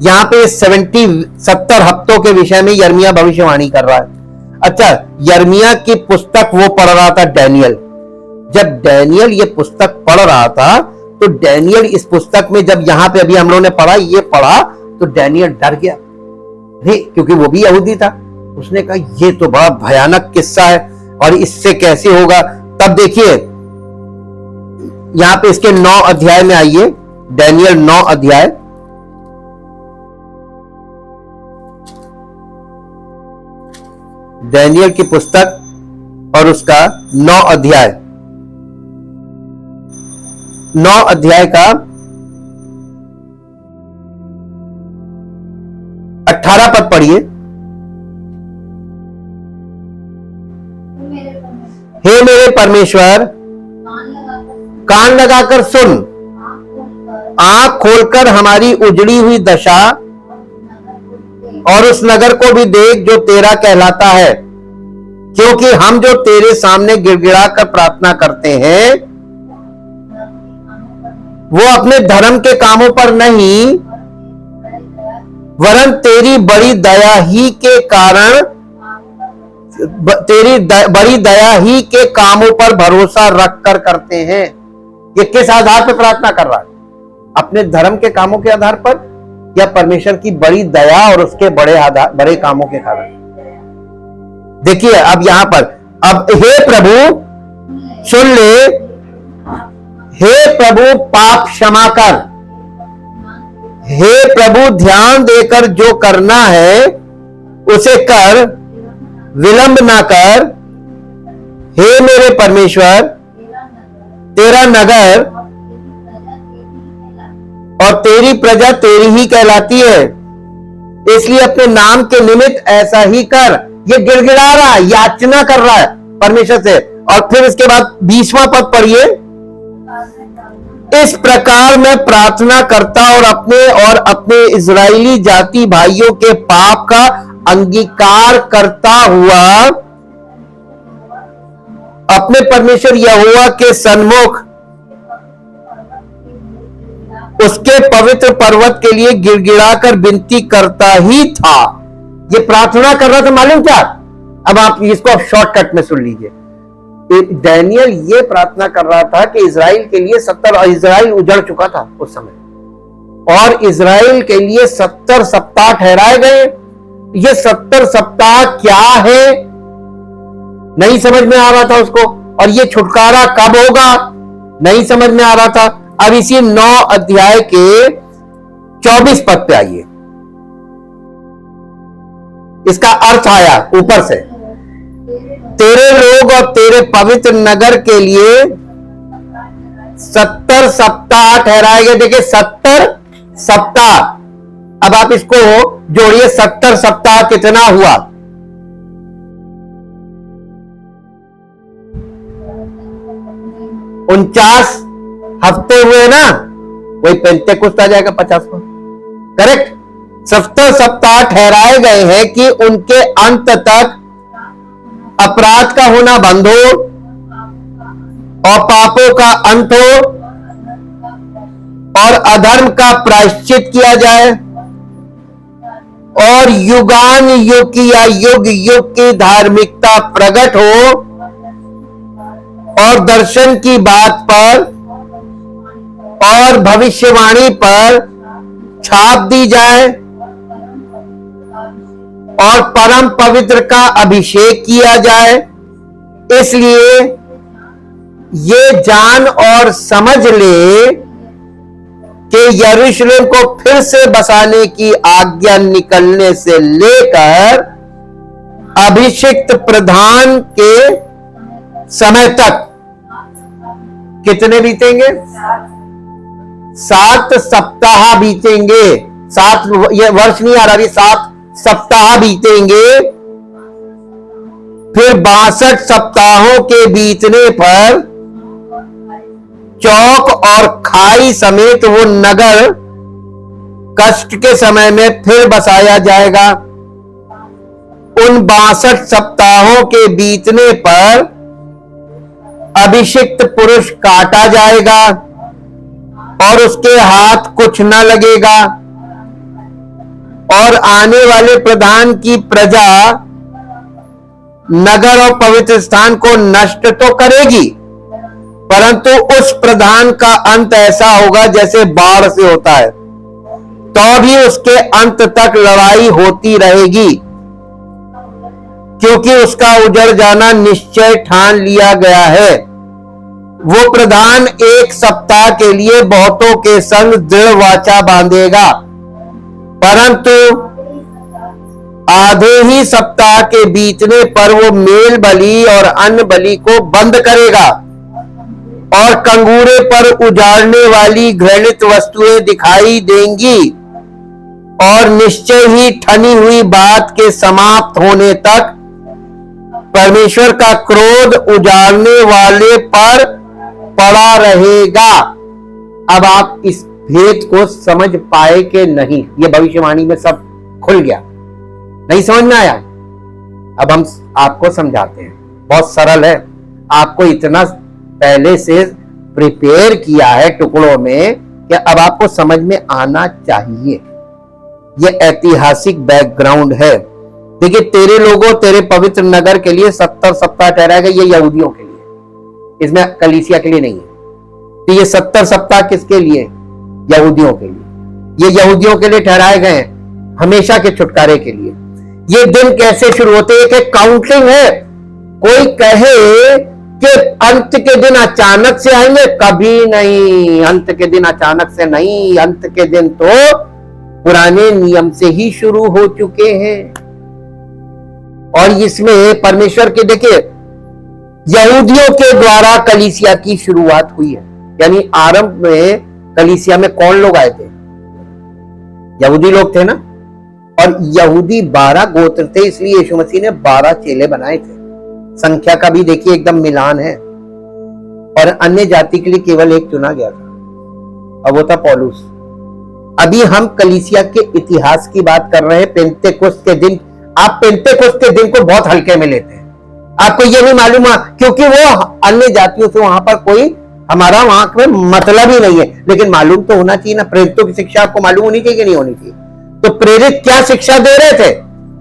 यहां पे 70 हफ्तों के विषय में यर्मिया भविष्यवाणी कर रहा है। अच्छा, यर्मिया की पुस्तक वो पढ़ रहा था डैनियल। जब डैनियल ये पुस्तक पढ़ रहा था तो डैनियल इस पुस्तक में, जब यहां पे अभी हम लोगों ने पढ़ा, ये पढ़ा तो डैनियल डर गया, क्योंकि वो भी यहूदी था। उसने कहा ये तो बड़ा भयानक किस्सा है और इससे कैसे होगा। तब देखिए यहां पे इसके 9 अध्याय में आइए, डैनियल 9 अध्याय। डैनियल की पुस्तक और उसका 9 अध्याय, 9 अध्याय का 18 पद पढ़िए। हे मेरे परमेश्वर, कान लगाकर सुन, आंख खोलकर हमारी उजड़ी हुई दशा और उस नगर को भी देख जो तेरा कहलाता है, क्योंकि हम जो तेरे सामने गिड़गिड़ा कर प्रार्थना करते हैं वो अपने धर्म के कामों पर नहीं वरन तेरी बड़ी दया ही के कारण, तेरी बड़ी दया ही के कामों पर भरोसा रखकर करते हैं। ये किस आधार पर प्रार्थना कर रहा है? अपने धर्म के कामों के आधार पर या परमेश्वर की बड़ी दया और उसके बड़े कामों के कारण? देखिए अब यहां पर, अब हे प्रभु सुन ले, हे प्रभु पाप क्षमा कर, हे प्रभु ध्यान देकर जो करना है उसे कर, विलंब ना कर। हे मेरे परमेश्वर, तेरा नगर और तेरी प्रजा तेरी ही कहलाती है, इसलिए अपने नाम के निमित्त ऐसा ही कर। ये गिड़गिड़ा रहा है, याचना कर रहा है परमेश्वर से। और फिर इसके बाद 20वां पद पढ़िए। इस प्रकार मैं प्रार्थना करता और अपने इजरायली जाति भाइयों के पाप का अंगीकार करता हुआ अपने परमेश्वर यहोवा के सन्मुख उसके पवित्र पर्वत के लिए गिड़गिड़ाकर विनती करता ही था। ये प्रार्थना कर रहा था, मालूम क्या? अब आप इसको शॉर्टकट में सुन लीजिए। डैनियल ये प्रार्थना कर रहा था कि इजराइल के लिए 70, इजराइल उजड़ चुका था उस समय, और इजराइल के लिए 70 सप्ताह ठहराए गए। ये 70 सप्ताह क्या है नहीं समझ में आ रहा था उसको, और ये छुटकारा कब होगा नहीं समझ में आ रहा था। अब इसी 9 अध्याय के 24 पद पे आइए, इसका अर्थ आया ऊपर से। तेरे लोग और तेरे पवित्र नगर के लिए 70 सप्ताह ठहराए गए। देखिए 70 सप्ताह, अब आप इसको जोड़िए, 70 सप्ताह कितना हुआ? उनचास हफ्ते हुए ना, वही पेंतेकोस्त आ जाएगा 50वां, करेक्ट। 70 सप्ताह ठहराए गए हैं कि उनके अंत तक अपराध का होना बंद हो और पापों का अंत हो और अधर्म का प्रायश्चित किया जाए और युगान युग की या युग युग की धार्मिकता प्रकट हो और दर्शन की बात पर और भविष्यवाणी पर छाप दी जाए और परम पवित्र का अभिषेक किया जाए। इसलिए ये जान और समझ ले कि यरूशलेम को फिर से बसाने की आज्ञा निकलने से लेकर अभिषिक्त प्रधान के समय तक कितने बीतेंगे? 7 सप्ताह बीतेंगे। 7 ये वर्ष नहीं आ रहा, 7 सप्ताह बीतेंगे। फिर 62 सप्ताहों के बीतने पर चौक और खाई समेत वो नगर कष्ट के समय में फिर बसाया जाएगा। उन 62 सप्ताहों के बीतने पर अभिषिक्त पुरुष काटा जाएगा और उसके हाथ कुछ न लगेगा और आने वाले प्रधान की प्रजा नगर और पवित्र स्थान को नष्ट तो करेगी, परंतु उस प्रधान का अंत ऐसा होगा जैसे बाढ़ से होता है, तो भी उसके अंत तक लड़ाई होती रहेगी, क्योंकि उसका उजड़ जाना निश्चय ठान लिया गया है। वो प्रधान 1 सप्ताह के लिए बहुतों के संग दृढ़ वाचा बांधेगा, परंतु आधे ही सप्ताह के बीतने पर वो मेल बलि और अन्न बलि को बंद करेगा और कंगूरे पर उजाड़ने वाली घृणित वस्तुएं दिखाई देंगी, और निश्चय ही ठनी हुई बात के समाप्त होने तक परमेश्वर का क्रोध उजाड़ने वाले पर पड़ा रहेगा। अब आप इस भेद को समझ पाए कि नहीं? ये भविष्यवाणी में सब खुल गया, नहीं समझ में आया? अब हम आपको समझाते हैं, बहुत सरल है। आपको इतना पहले से प्रिपेयर किया है टुकड़ों में कि अब आपको समझ में आना चाहिए। ये ऐतिहासिक बैकग्राउंड है। देखिए, तेरे लोगों, तेरे पवित्र नगर के लिए 70 सप्ताह ठहराया गया, ये यहूदियों के लिए, इसमें कलीसिया के लिए नहीं है। तो ये 70 सप्ताह किसके लिए? यहूदियों के लिए। ये यहूदियों के लिए ठहराए गए हैं, हमेशा के छुटकारे के लिए। ये दिन कैसे शुरू होते हैं? एक काउंटिंग है। कोई कहे कि अंत के दिन अचानक से आएंगे, कभी नहीं। अंत के दिन अचानक से नहीं, अंत के दिन तो पुराने नियम से ही शुरू हो चुके हैं। और इसमें परमेश्वर के, देखिए, यहूदियों के द्वारा कलीसिया की शुरुआत हुई है। यानी आरंभ में कलीसिया में कौन लोग आए थे? यहूदी लोग थे ना। और यहूदी 12 गोत्र थे, इसलिए यीशु मसीह ने 12 चेले बनाए थे। संख्या का भी देखिए एकदम मिलान है। और अन्य जाति के लिए केवल एक चुना गया था, और वो था पौलुस। अभी हम कलीसिया के इतिहास की बात कर रहे हैं। पेंतेकोस्त के दिन, आप पेंतेकोस्त के दिन को बहुत हल्के में लेते हैं। आपको ये भी मालूम है, क्योंकि वो अन्य जातियों से वहां पर कोई हमारा वहां में मतलब ही नहीं है। लेकिन मालूम तो होना चाहिए ना, प्रेरितों की शिक्षा आपको मालूम होनी चाहिए कि नहीं होनी चाहिए? तो प्रेरित क्या शिक्षा दे रहे थे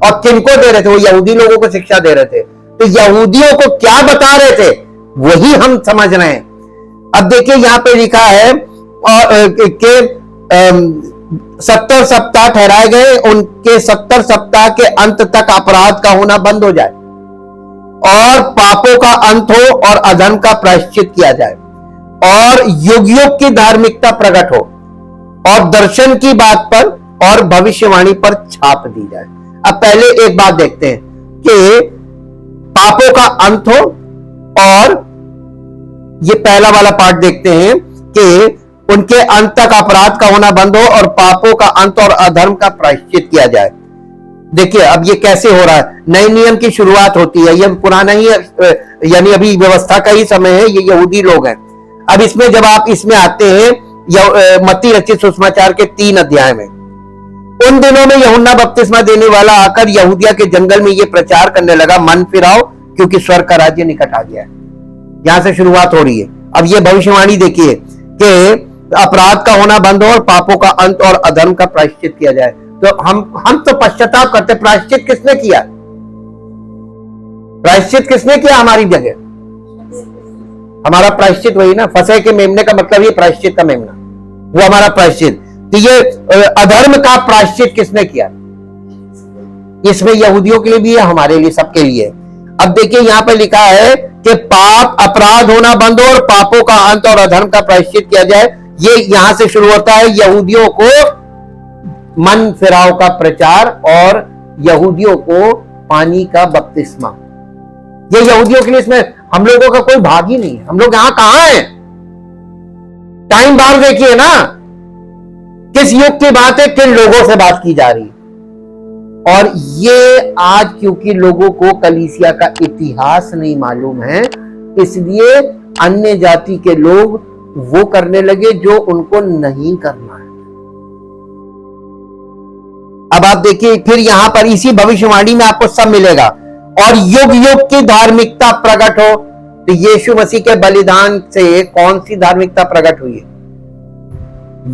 और किनको दे रहे थे? वो यहूदी लोगों को शिक्षा दे रहे थे। तो यहूदियों को क्या बता रहे थे, वही हम समझ रहे हैं। अब देखिए, यहां पे लिखा है कि 70 सप्ताह ठहराए गए, उनके 70 सप्ताह के अंत तक अपराध का होना बंद हो जाए और पापों का अंत हो और अधर्म का प्रायश्चित किया जाए और युग युग की धार्मिकता प्रकट हो और दर्शन की बात पर और भविष्यवाणी पर छाप दी जाए। अब पहले एक बात देखते हैं कि पापों का अंत हो, और ये पहला वाला पार्ट देखते हैं कि उनके अंत तक अपराध का होना बंद हो और पापों का अंत और अधर्म का प्रायश्चित किया जाए। देखिए, अब ये कैसे हो रहा है? नए नियम की शुरुआत होती है। ये पुराना ही, यानी अभी व्यवस्था का ही समय है। ये यहूदी लोग हैं। अब इसमें जब आप इसमें आते हैं, मत्ती रचित सुसमाचार के 3 अध्याय में, उन दिनों में यूहन्ना बपतिस्मा देने वाला आकर यहूदिया के जंगल में ये प्रचार करने लगा, मन फिराओ क्योंकि स्वर्ग का राज्य निकट आ गया है। यहां से शुरुआत हो रही है। अब ये भविष्यवाणी देखिए कि अपराध का होना बंद हो और पापों का अंत और अधर्म का प्रायश्चित किया जाए। तो हम तो पश्चाताप करते। प्रायश्चित किसने किया? प्रायश्चित किसने किया हमारी जगह? हमारा प्रायश्चित वही ना, फसह के मेमने का मतलब ये प्रायश्चित का मेमना, वो हमारा प्रायश्चित। तो ये अधर्म का प्रायश्चित किसने किया? इसमें यहूदियों के लिए भी है, हमारे लिए, सबके लिए। अब देखिए, यहां पर लिखा है कि पाप, अपराध होना बंद हो और पापों का अंत और अधर्म का प्रायश्चित किया जाए। ये यहां से शुरू होता है। यहूदियों को मन फिराव का प्रचार और यहूदियों को पानी का बपतिस्मा, ये यहूदियों के लिए। इसमें हम लोगों का कोई भाग ही नहीं है। हम लोग यहां कहां हैं? टाइम बार देखिए ना, किस युग की बात है, किन लोगों से बात की जा रही है। और ये आज क्योंकि लोगों को कलीसिया का इतिहास नहीं मालूम है, इसलिए अन्य जाति के लोग वो करने लगे जो उनको नहीं करना है। अब आप देखिए, फिर यहां पर इसी भविष्यवाणी में आपको सब मिलेगा। और युग युग की धार्मिकता प्रकट हो, तो यीशु मसीह के बलिदान से कौन सी धार्मिकता प्रकट हुई है?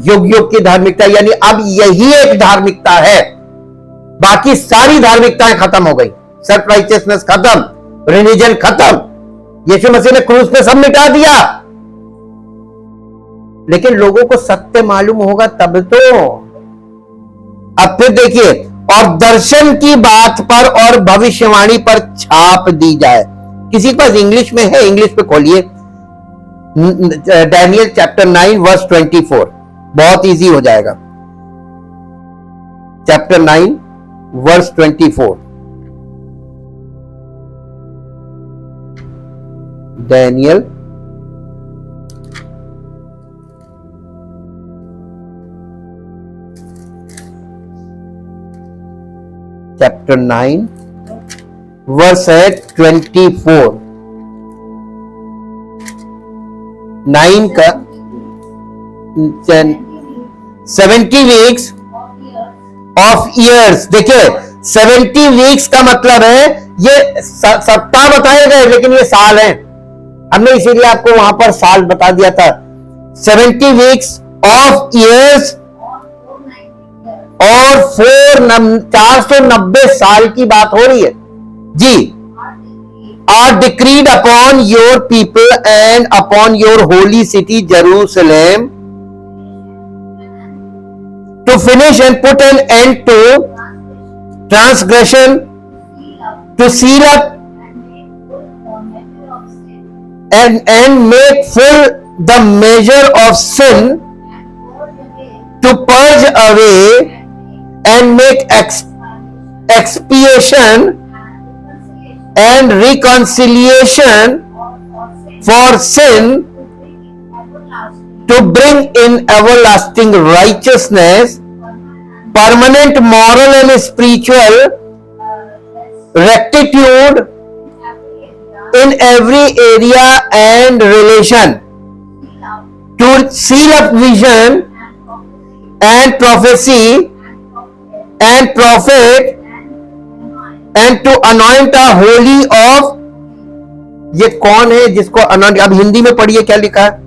युग युग की धार्मिकता। यानी अब यही एक धार्मिकता है बाकी सारी धार्मिकताएं खत्म हो गई, सेल्फ राइचियसनेस खत्म, रिलीजन खत्म, यीशु मसीह ने क्रूस पे सब मिटा दिया। लेकिन लोगों को सत्य मालूम होगा तब तो। अब फिर देखिए, और दर्शन की बात पर और भविष्यवाणी पर छाप दी जाए। किसी के पास इंग्लिश में है, इंग्लिश पे खोलिए, डैनियल चैप्टर 9 वर्स 24, बहुत इजी हो जाएगा। Chapter 9 verse 24, Daniel chapter 9 verse है 24, 9 का 70 वीक्स ऑफ ईयर्स। देखिए 70 वीक्स का मतलब है ये सप्ताह बताए गए, लेकिन ये साल है। हमने इसीलिए आपको वहां पर साल बता दिया था। 70 वीक्स ऑफ ईयर्स और 490 साल की बात हो रही है जी। Are decreed upon your people and upon your holy city Jerusalem to finish and put an end to transgression, to seal up and make full the measure of sin, to purge away and make expiation and reconciliation for sin, to bring in everlasting righteousness, permanent moral and spiritual rectitude in every area and relation, to seal up vision and prophecy and prophet, and to anoint a holy of। ये कौन है जिसको anoint? अब हिंदी में पढ़िए क्या लिखा है।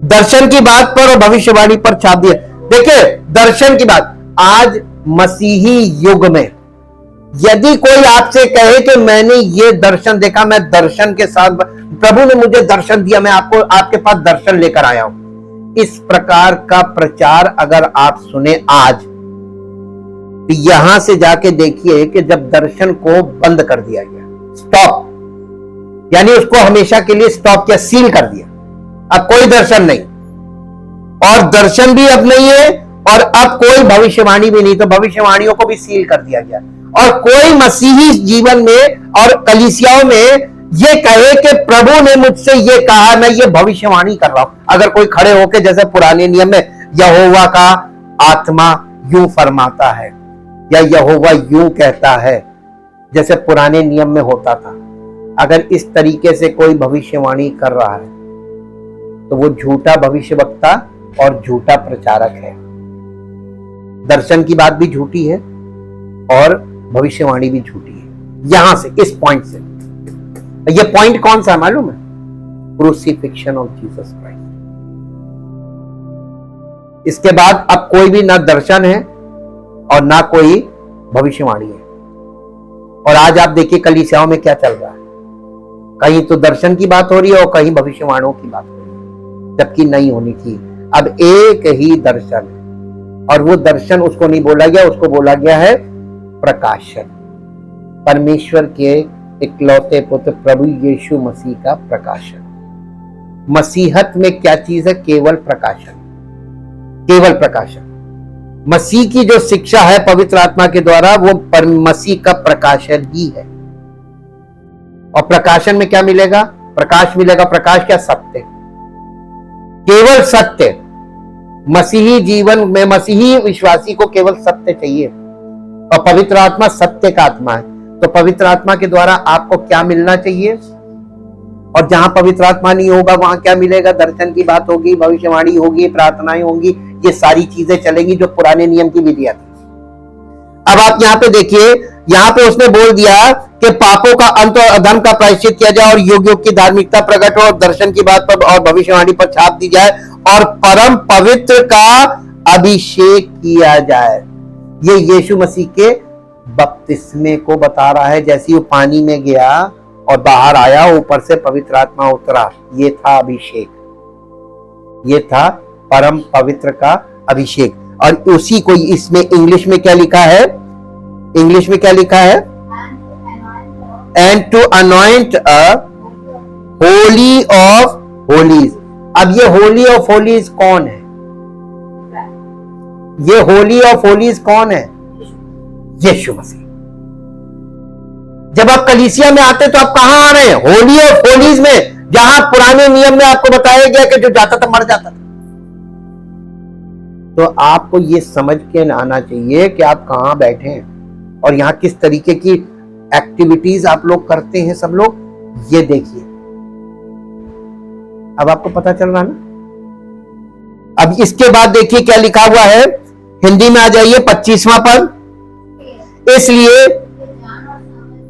दर्शन की बात पर और भविष्यवाणी पर छाप दिया। देखिए दर्शन की बात, आज मसीही युग में यदि कोई आपसे कहे कि मैंने ये दर्शन देखा, मैं दर्शन के साथ, प्रभु ने मुझे दर्शन दिया, मैं आपको आपके पास दर्शन लेकर आया हूं, इस प्रकार का प्रचार अगर आप सुने आज, तो यहां से जाके देखिए कि जब दर्शन को बंद कर दिया गया, स्टॉप, यानी उसको हमेशा के लिए स्टॉप किया, सील कर दिया, अब कोई दर्शन नहीं, और दर्शन भी अब नहीं है, और अब कोई भविष्यवाणी भी नहीं, तो भविष्यवाणियों को भी सील कर दिया गया। और कोई मसीही जीवन में और कलीसियाओं में ये कहे कि प्रभु ने मुझसे ये कहा, मैं ये भविष्यवाणी कर रहा हूं, अगर कोई खड़े होकर जैसे पुराने नियम में यहोवा का आत्मा यूं फरमाता है या यहोवा यूं कहता है, जैसे पुराने नियम में होता था, अगर इस तरीके से कोई भविष्यवाणी कर रहा है तो वो झूठा भविष्यवक्ता और झूठा प्रचारक है। दर्शन की बात भी झूठी है और भविष्यवाणी भी झूठी है। यहां से, इस पॉइंट से, ये पॉइंट कौन सा मालूम है? Crucifixion of Jesus Christ. इसके बाद अब कोई भी ना दर्शन है और ना कोई भविष्यवाणी है। और आज आप देखिए कलीसियाओं में क्या चल रहा है, कहीं तो दर्शन की बात हो रही है और कहीं भविष्यवाणियों की बात हो रही है, जबकि नहीं होनी थी। अब एक ही दर्शन है, और वो दर्शन उसको नहीं बोला गया, उसको बोला गया है प्रकाशन, परमेश्वर के इकलौते पुत्र प्रभु यीशु मसीह का प्रकाशन। मसीहत में क्या चीज है? केवल प्रकाशन, केवल प्रकाशन। मसीह की जो शिक्षा है पवित्र आत्मा के द्वारा, वो मसीह का प्रकाशन ही है। और प्रकाशन में क्या मिलेगा? प्रकाश मिलेगा। प्रकाश क्या? सत्य, केवल सत्य। मसीही जीवन में मसीही विश्वासी को केवल सत्य चाहिए, और पवित्र आत्मा सत्य का आत्मा है। तो पवित्र आत्मा के द्वारा आपको क्या मिलना चाहिए? और जहां पवित्र आत्मा नहीं होगा वहां क्या मिलेगा? दर्शन की बात होगी, भविष्यवाणी होगी, प्रार्थनाएं होंगी, ये सारी चीजें चलेंगी जो पुराने नियम की विधियां थी। अब आप यहाँ पे देखिए, यहाँ पे उसने बोल दिया कि पापों का अंत और अधर्म का प्रायश्चित किया जाए, और युग युग की धार्मिकता प्रकट हो, और दर्शन की बात पर और भविष्यवाणी पर छाप दी जाए, और परम पवित्र का अभिषेक किया जाए। ये यीशु मसीह के बपतिस्मे को बता रहा है। जैसे वो पानी में गया और बाहर आया, ऊपर से पवित्र आत्मा उतरा, ये था अभिषेक, ये था परम पवित्र का अभिषेक। और उसी को इसमें इंग्लिश में क्या लिखा है, इंग्लिश में क्या लिखा है, and to anoint a holy of holies. अब ये होली ऑफ होलीज कौन है, ये होली ऑफ होलीज कौन है, यीशु मसीह। जब आप कलीसिया में आते तो आप कहां आ रहे हैं, होली ऑफ होलीज में, जहां पुराने नियम में आपको बताया गया कि जो जाता था मर जाता था। तो आपको ये समझ के आना चाहिए कि आप कहां बैठे हैं और यहां किस तरीके की एक्टिविटीज आप लोग करते हैं सब लोग, ये देखिए। अब आपको पता चल रहा ना। अब इसके बाद देखिए क्या लिखा हुआ है, हिंदी में आ जाइए 25वां पद। इसलिए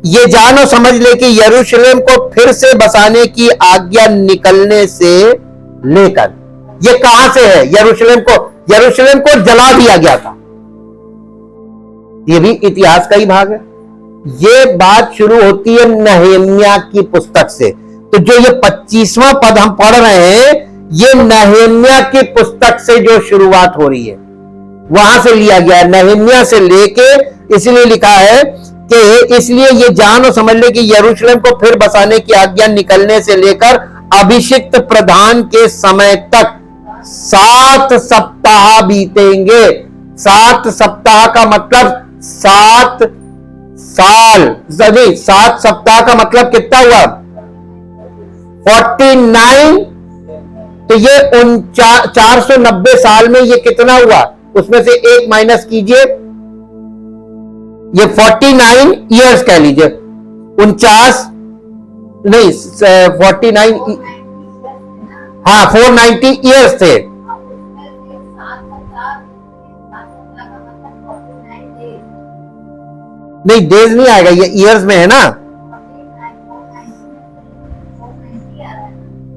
ये जान और समझ ले कि यरूशलेम को फिर से बसाने की आज्ञा निकलने से लेकर, ये कहां से है, यरूशलेम को जला दिया गया था। ये भी इतिहास का ही भाग है। ये बात शुरू होती है नहम्याह की पुस्तक से। तो जो ये 25वां पद हम पढ़ रहे हैं, ये नहम्याह की पुस्तक से जो शुरुआत हो रही है वहां से लिया गया है, नहम्याह से लेके। इसलिए लिखा है कि इसलिए ये जान और समझ ले कि यरूशलेम को फिर बसाने की आज्ञा निकलने से लेकर अभिषिक्त प्रधान के समय तक 7 सप्ताह बीतेंगे। 7 सप्ताह का मतलब 7 साल, 7 सप्ताह का मतलब कितना हुआ, 49। तो ये 490 साल में ये कितना हुआ, उसमें से 1 माइनस कीजिए, ये 49 ईयर्स कह लीजिए, 49 नहीं 49, हाँ 490 ईयर्स थे। नहीं डेज नहीं आएगा, ये ईयर्स में है ना।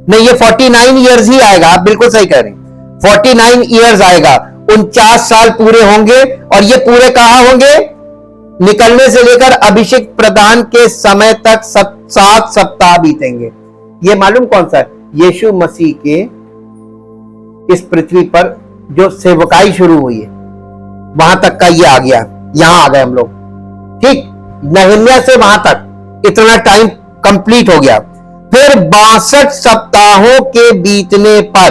नहीं ये 49 ईयर्स ही आएगा, आप बिल्कुल सही कह रहे हैं, 49 ईयर्स आएगा। 49 साल पूरे होंगे और ये पूरे कहां होंगे, निकलने से लेकर अभिषेक प्रदान के समय तक 7 सप्ताह बीतेंगे। ये मालूम कौन सा है, यीशु मसीह के इस पृथ्वी पर जो सेवकाई शुरू हुई है वहां तक का ये आ गया, यहां आ गए हम लोग, ठीक। नहम्याह से वहां तक इतना टाइम कंप्लीट हो गया। फिर 62 सप्ताहों के बीतने पर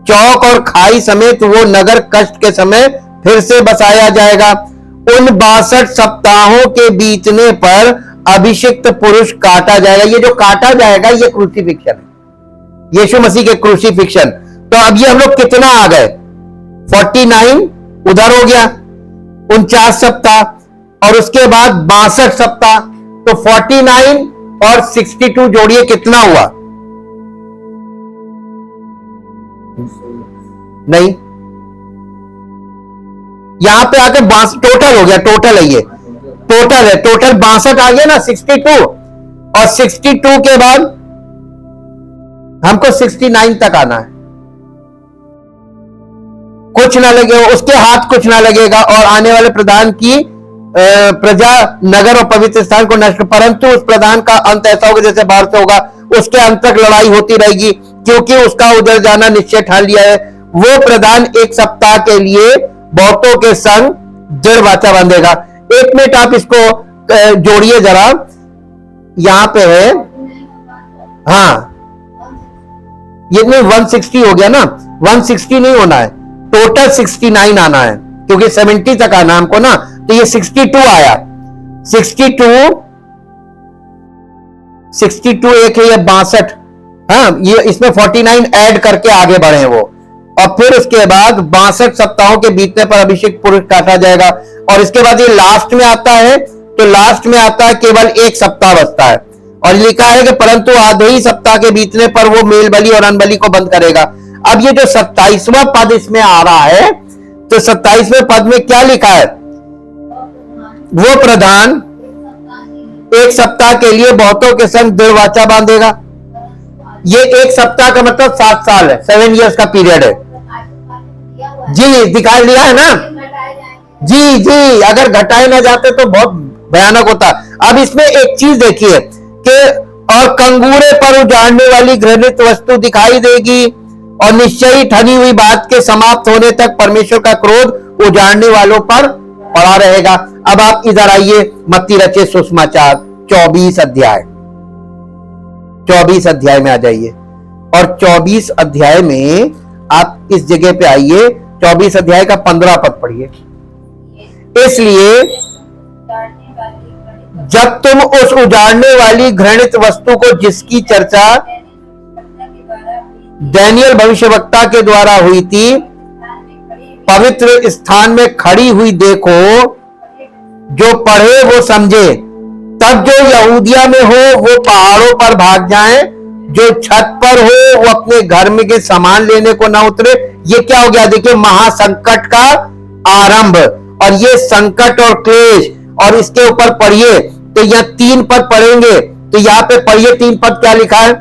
चौक और खाई समेत वो नगर कष्ट के समय फिर से बसाया जाएगा। उन 62 सप्ताहों के बीतने पर अभिषिक्त पुरुष काटा जाएगा। ये जो काटा जाएगा ये क्रूसीफिक्शन है, यीशु मसीह के क्रूसीफिक्शन। तो अब ये हम लोग कितना आ गए, 49 उधर हो गया, 49 सप्ताह, और उसके बाद 62 सप्ताह। तो 49 और 62 जोड़िए कितना हुआ, नहीं यहां पे आकर टोटल हो गया, टोटल है ये, टोटल है, टोटल 62 आ गया ना, 62, और 62 के बाद हमको 69 तक आना है। कुछ ना लगे उसके हाथ, कुछ ना लगेगा, और आने वाले प्रधान की प्रजा नगर और पवित्र स्थान को नष्ट, परंतु उस प्रधान का अंत ऐसा होगा जैसे बाहर से होगा, उसके अंत तक लड़ाई होती रहेगी, क्योंकि उसका उधर जाना निश्चय ठान लिया है। वो प्रधान 1 सप्ताह के लिए बहुतों के संग दृढ़ वाचा बांधेगा। 1 मिनट आप इसको जोड़िए जरा, यहां पे है, हाँ ये नहीं 160 हो गया ना, 160 नहीं होना है, टोटल 69 आना है, क्योंकि 70 तक आना हमको ना। तो ये 62 आया, 62 एक है, ये 62, हाँ ये इसमें 49 ऐड करके आगे बढ़े वो। और फिर उसके बाद 62 सप्ताहों के बीतने पर अभिषेक पुरुष काटा जाएगा। और इसके बाद ये लास्ट में आता है, तो लास्ट में आता है केवल 1 सप्ताह बचता है, और लिखा है कि परंतु आधे ही सप्ताह के बीतने पर वो मेल बलि और अनबलि को बंद करेगा। अब ये जो 27वां पद इसमें आ रहा है, तो 27वें पद में क्या लिखा है, वो प्रधान 1 सप्ताह के लिए बहुतों के संग दृढ़ वाचा बांधेगा। ये 1 सप्ताह का मतलब 7 साल है, 7 इयर्स का पीरियड है। जी दिखाई दिया है ना, जी जी, अगर घटाए ना जाते तो बहुत भयानक होता। अब इसमें एक चीज देखिए कि और कंगूरे पर उजाड़ने वाली घृणित वस्तु दिखाई देगी और निश्चय ही ठनी हुई बात के समाप्त होने तक परमेश्वर का क्रोध उजाड़ने वालों पर पड़ा रहेगा। अब आप इधर आइए, मत्ती रचित सुसमाचार 24 अध्याय, 24 अध्याय में आ जाइए और 24 अध्याय में आप इस जगह पे आइए, 24 अध्याय का 15 पद पढ़िए। इसलिए जब तुम उस उजाड़ने वाली घृणित वस्तु को जिसकी चर्चा दानियेल भविष्यवक्ता के द्वारा हुई थी पवित्र स्थान में खड़ी हुई देखो, जो पढ़े वो समझे, तब जो यहूदिया में हो वो पहाड़ों पर भाग जाएं, जो छत पर हो वो अपने घर में के सामान लेने को ना उतरे। ये क्या हो गया? देखिए, महासंकट का आरंभ। और ये संकट और क्लेश, और इसके ऊपर पढ़िए तो यह 3 पद पढ़ेंगे तो यहाँ पे पढ़िए 3 पद क्या लिखा है।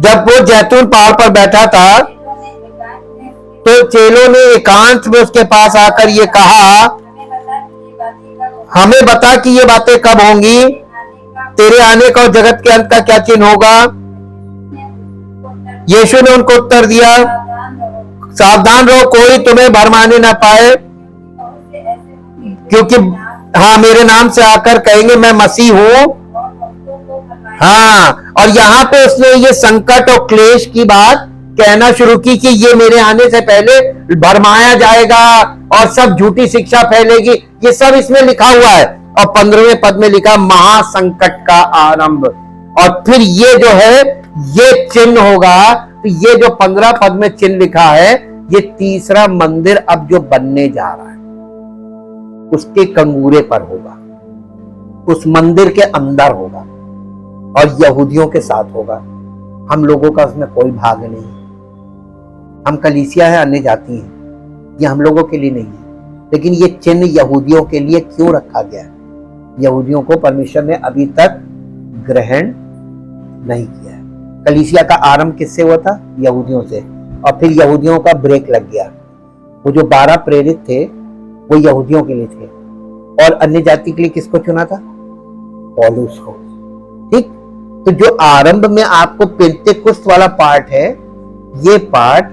जब वो जैतून पहाड़ पर बैठा था तो चेलों ने एकांत में उसके पास आकर ये कहा, हमें बता कि ये बातें कब होंगी, तेरे आने का और जगत के अंत का क्या चिन्ह होगा। यीशु ने उनको उत्तर दिया, सावधान रहो, कोई तुम्हें भरमाने ना पाए, क्योंकि हाँ, मेरे नाम से आकर कहेंगे मैं मसीह हूं। हाँ, और यहाँ पे उसने ये संकट और क्लेश की बात कहना शुरू की कि ये मेरे आने से पहले भरमाया जाएगा और सब झूठी शिक्षा फैलेगी। ये सब इसमें लिखा हुआ है। और 15वें पद में लिखा महासंकट का आरंभ। और फिर ये जो है ये चिन्ह होगा। तो ये जो 15 पद में चिन्ह लिखा है, ये तीसरा मंदिर अब जो बनने जा रहा है उसके कंगूरे पर होगा, उस मंदिर के अंदर होगा और यहूदियों के साथ होगा। हम लोगों का उसमें कोई भाग नहीं। हम कलीसिया है, अन्य जाति हैं, ये हम लोगों के लिए नहीं है। लेकिन ये चिन्ह यहूदियों के लिए क्यों रखा गया है? यहूदियों को परमेश्वर ने अभी तक ग्रहण नहीं किया है। कलीसिया का आरंभ किससे हुआ था? यहूदियों से। और फिर यहूदियों का ब्रेक लग गया। वो जो 12 प्रेरित थे वो यहूदियों के लिए थे और अन्य जाति के लिए किसको चुना था? पौलुस को। ठीक, तो जो आरंभ में आपको पेंतेकुस्त वाला पार्ट है, ये पार्ट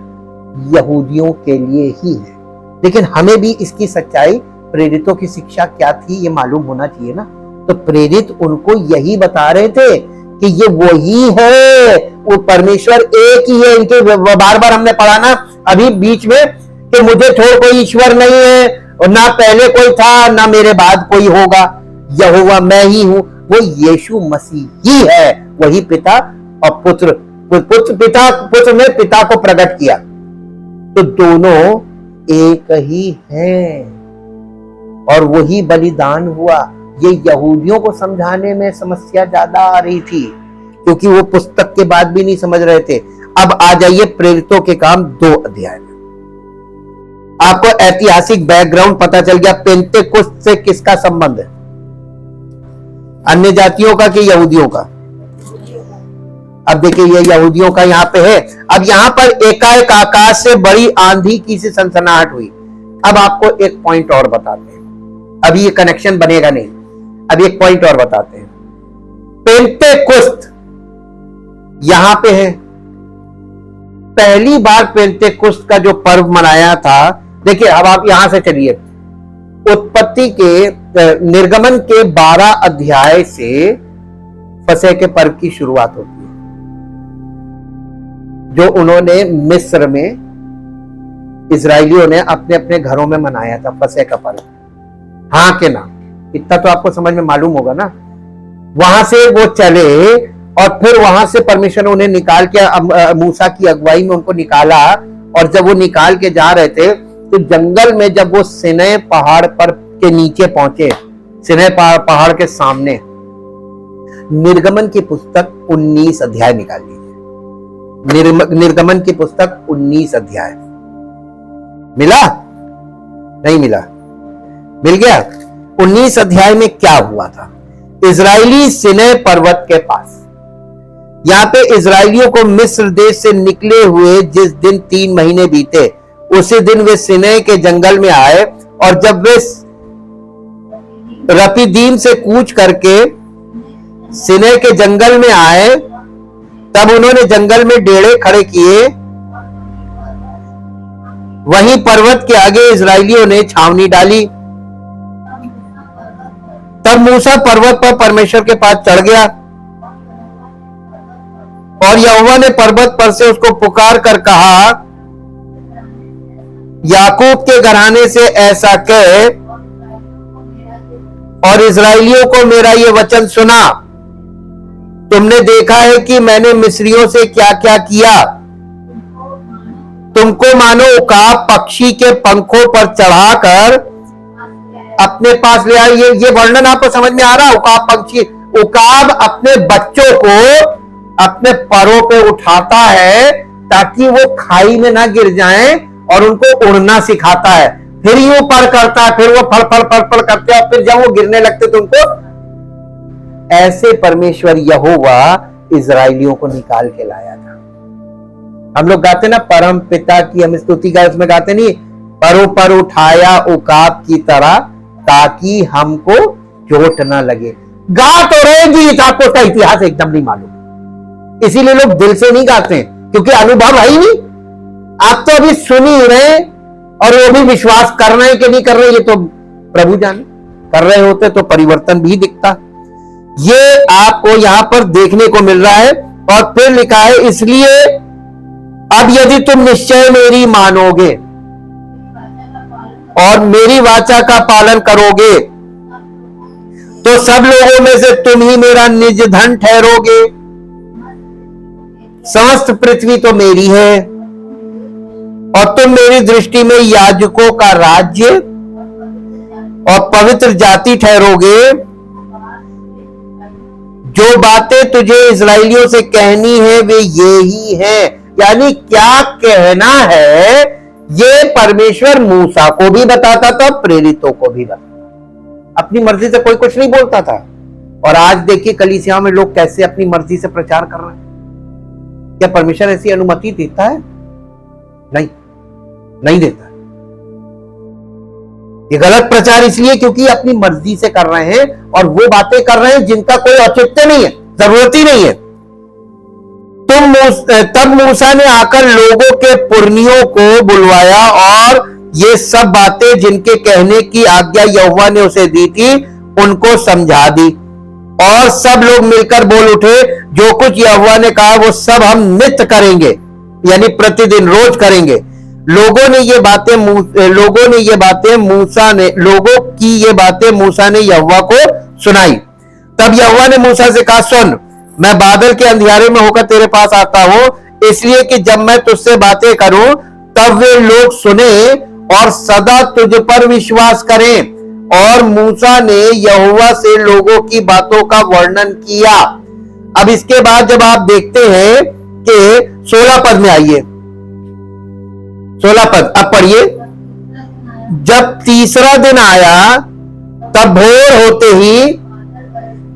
यहूदियों के लिए ही है। लेकिन हमें भी इसकी सच्चाई, प्रेरितों की शिक्षा क्या थी, ये मालूम होना चाहिए ना। तो प्रेरित उनको यही बता रहे थे कि ये वही है, वो परमेश्वर एक ही है। इनके बार बार हमने पढ़ा ना अभी बीच में कि मुझे छोड़ कोई ईश्वर नहीं है और ना पहले कोई था ना मेरे बाद कोई होगा, यहोवा मैं ही हूं। वो यीशु मसीह ही है, वही पिता और पुत्र ने पिता को प्रकट किया। तो दोनों एक ही हैं और वही बलिदान हुआ। ये यहूदियों को समझाने में समस्या ज्यादा आ रही थी क्योंकि वो पुस्तक के बाद भी नहीं समझ रहे थे। अब आ जाइए प्रेरितों के काम 2 अध्याय में। आपको ऐतिहासिक बैकग्राउंड पता चल गया। पेंतेकुस्त से किसका संबंध है? अन्य जातियों का कि यहूदियों का? अब देखिए ये यहूदियों का यहाँ पे है। अब यहाँ पर एकाएक आकाश से बड़ी आंधी की सी सनसनाहट हुई। अब आपको एक पॉइंट और बताते हैं, अभी ये कनेक्शन बनेगा नहीं। अब एक पॉइंट और बताते हैं। पेंतेकुस्त यहां पे है। पहली बार पेंतेकुस्त का जो पर्व मनाया था, देखिए अब आप यहां से चलिए, उत्पत्ति के निर्गमन के 12 अध्याय से फसह के पर्व की शुरुआत होती है, जो उन्होंने मिस्र में इजरायलियों ने अपने अपने घरों में मनाया था फसह का पर्व। हाँ के ना? इतना तो आपको समझ में मालूम होगा ना। वहां से वो चले और फिर वहां से परमेश्वर ने उन्हें निकाल के मूसा की अगुवाई में उनको निकाला। और जब वो निकाल के जा रहे थे तो जंगल में जब वो सिनै पहाड़ पर के नीचे पहुंचे, सिनै पहाड़ के सामने, निर्गमन की पुस्तक 19 अध्याय निकाल लीजिए। निर्गमन की पुस्तक 19 अध्याय मिला? नहीं मिला? मिल गया। 19 अध्याय में क्या हुआ था? इजरायली सिनै पर्वत के पास, यहाँ पे इजरायलियों को मिस्र देश से निकले हुए जिस दिन 3 महीने बीते उसी दिन वे सिनै के जंगल में आए, और जब वे रपीदीम से कूच करके सिनै के जंगल में आए, तब उन्होंने जंगल में डेरे खड़े किए। वहीं पर्वत के आगे इजराइलियों ने छावनी डाली। तब मूसा पर्वत पर परमेश्वर के पास चढ़ गया, और यहोवा ने पर्वत पर से उसको पुकार कर कहा, याकूब के घराने से ऐसा कह और इजराइलियों को मेरा ये वचन सुना, तुमने देखा है कि मैंने मिस्रियों से क्या क्या किया। तुमको मानो उकाब पक्षी के पंखों पर चढ़ाकर अपने पास ले आए। ये वर्णन आपको समझ में आ रहा है? उकाब पक्षी, उकाब अपने बच्चों को अपने परों पे उठाता है ताकि वो खाई में ना गिर जाएं, और उनको उड़ना सिखाता है। फिर यूं पर करता है, फिर वो फल फल फल फल करते हैं, फिर जब वो गिरने लगते तो उनको, ऐसे परमेश्वर यहोवा इजराइलियों को निकाल के लाया था। हम लोग गाते ना, परम पिता की हम स्तुति का, उसमें गाते नहीं, परों पर उठाया उकाब की तरह ताकि हमको चोट ना लगे। गा तो रहे गीत, आपको उसका इतिहास एकदम नहीं मालूम, इसीलिए लोग दिल से नहीं गाते हैं, क्योंकि अनुभव है ही नहीं। आप तो अभी सुन ही रहे, और वो भी विश्वास कर रहे हैं कि नहीं कर रहे, ये तो प्रभु जाने। कर रहे होते तो परिवर्तन भी दिखता। ये आपको यहां पर देखने को मिल रहा है। और फिर लिखा है, इसलिए अब यदि तुम निश्चय मेरी मानोगे और मेरी वाचा का पालन करोगे, तो सब लोगों में से तुम ही मेरा निज धन ठहरोगे। समस्त पृथ्वी तो मेरी है, और तुम मेरी दृष्टि में याजकों का राज्य और पवित्र जाति ठहरोगे। जो बातें तुझे इजराइलियों से कहनी है वे ये ही हैं। यानी क्या कहना है, ये परमेश्वर मूसा को भी बताता था, प्रेरितों को भी बताता। अपनी मर्जी से कोई कुछ नहीं बोलता था। और आज देखिए कलीसियाओं में लोग कैसे अपनी मर्जी से प्रचार कर रहे हैं। क्या परमेश्वर ऐसी अनुमति देता है? नहीं, नहीं देता। ये गलत प्रचार इसलिए क्योंकि अपनी मर्जी से कर रहे हैं, और वो बातें कर रहे हैं जिनका कोई औचित्य नहीं है, जरूरत ही नहीं है। तब मूसा ने आकर लोगों के पुरनियों को बुलवाया, और ये सब बातें जिनके कहने की आज्ञा यहोवा ने उसे दी थी उनको समझा दी। और सब लोग मिलकर बोल उठे, जो कुछ यहोवा ने कहा वो सब हम नित्य करेंगे, यानी प्रतिदिन, रोज करेंगे। लोगों की ये बातें मूसा ने यहोवा को सुनाई। तब यहोवा ने मूसा से कहा, सुन, मैं बादल के अंधियारे में होकर तेरे पास आता हूं, इसलिए कि जब मैं तुझसे बातें करूं तब वे लोग सुने और सदा तुझ पर विश्वास करें। और मूसा ने यहोवा से लोगों की बातों का वर्णन किया। अब इसके बाद जब आप देखते हैं कि 16 पद में आइए, 16 पद अब पढ़िए। जब तीसरा दिन आया तब भोर होते ही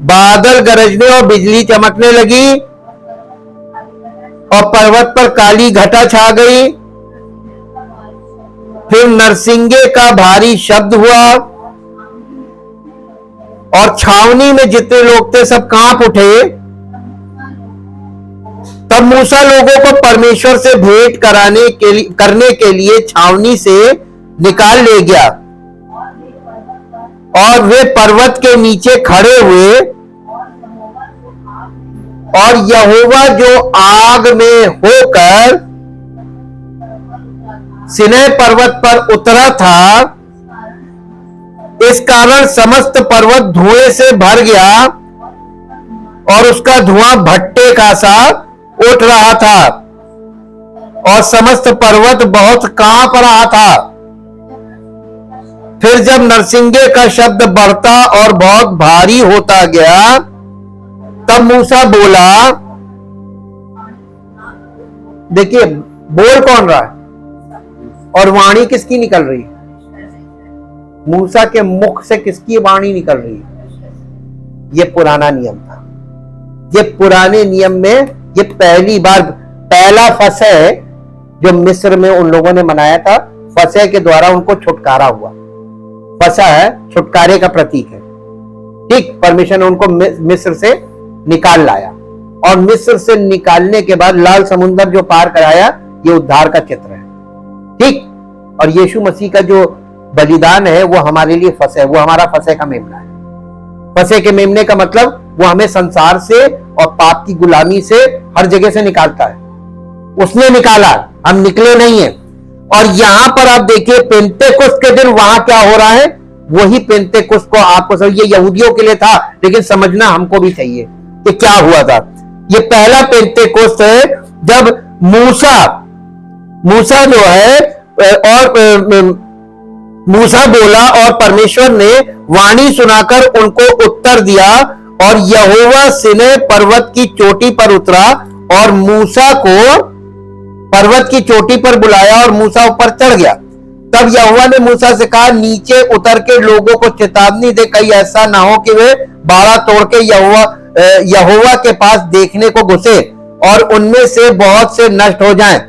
बादल गरजने और बिजली चमकने लगी, और पर्वत पर काली घटा छा गई। फिर नरसिंगे का भारी शब्द हुआ, और छावनी में जितने लोग थे सब कांप उठे। तब मूसा लोगों को परमेश्वर से भेंट करने के लिए छावनी से निकाल ले गया, और वे पर्वत के नीचे खड़े हुए। और यहोवा जो आग में होकर सिनै पर्वत पर उतरा था, इस कारण समस्त पर्वत धुएं से भर गया, और उसका धुआं भट्टे का सा उठ रहा था, और समस्त पर्वत बहुत कांप रहा था। फिर जब नरसिंगे का शब्द बढ़ता और बहुत भारी होता गया, तब मूसा बोला। देखिए बोल कौन रहा है और वाणी किसकी निकल रही है? मूसा के मुख से किसकी वाणी निकल रही है? ये पुराना नियम था। ये पुराने नियम में ये पहली बार, पहला फस है जो मिस्र में उन लोगों ने मनाया था, फसह के द्वारा उनको छुटकारा हुआ। फसह छुटकारे का प्रतीक है। ठीक, परमेश्वर ने उनको मिस्र से निकाल लाया, और मिस्र से निकालने के बाद लाल समुद्र जो पार कराया, ये उद्धार का चित्र है। ठीक, और यीशु मसीह का जो बलिदान है वो हमारे लिए फसह, वो हमारा फसह का मेमना है। फसह के मेमने का मतलब वो हमें संसार से और पाप की गुलामी से हर जगह से निकालता है। उसने निकाला, हम निकले नहीं है। और यहां पर आप देखिए पेंतेकुस्त के दिन वहां क्या हो रहा है, वही पेंतेकुस्त को आपको समझ, ये यहूदियों के लिए था लेकिन समझना हमको भी चाहिए कि क्या हुआ था। ये पहला पेंतेकुस्त है जब मूसा जो है और मूसा बोला और परमेश्वर ने वाणी सुनाकर उनको उत्तर दिया, और यहोवा सिनै पर्वत की चोटी पर उतरा और मूसा को पर्वत की चोटी पर बुलाया और मूसा ऊपर चढ़ गया। तब यहोवा ने मूसा से कहा, नीचे उतर के लोगों को चेतावनी दे, कहीं ऐसा ना हो कि वे बाड़ा तोड़ के यहोवा के पास देखने को घुसे और उनमें से बहुत से नष्ट हो जाएं।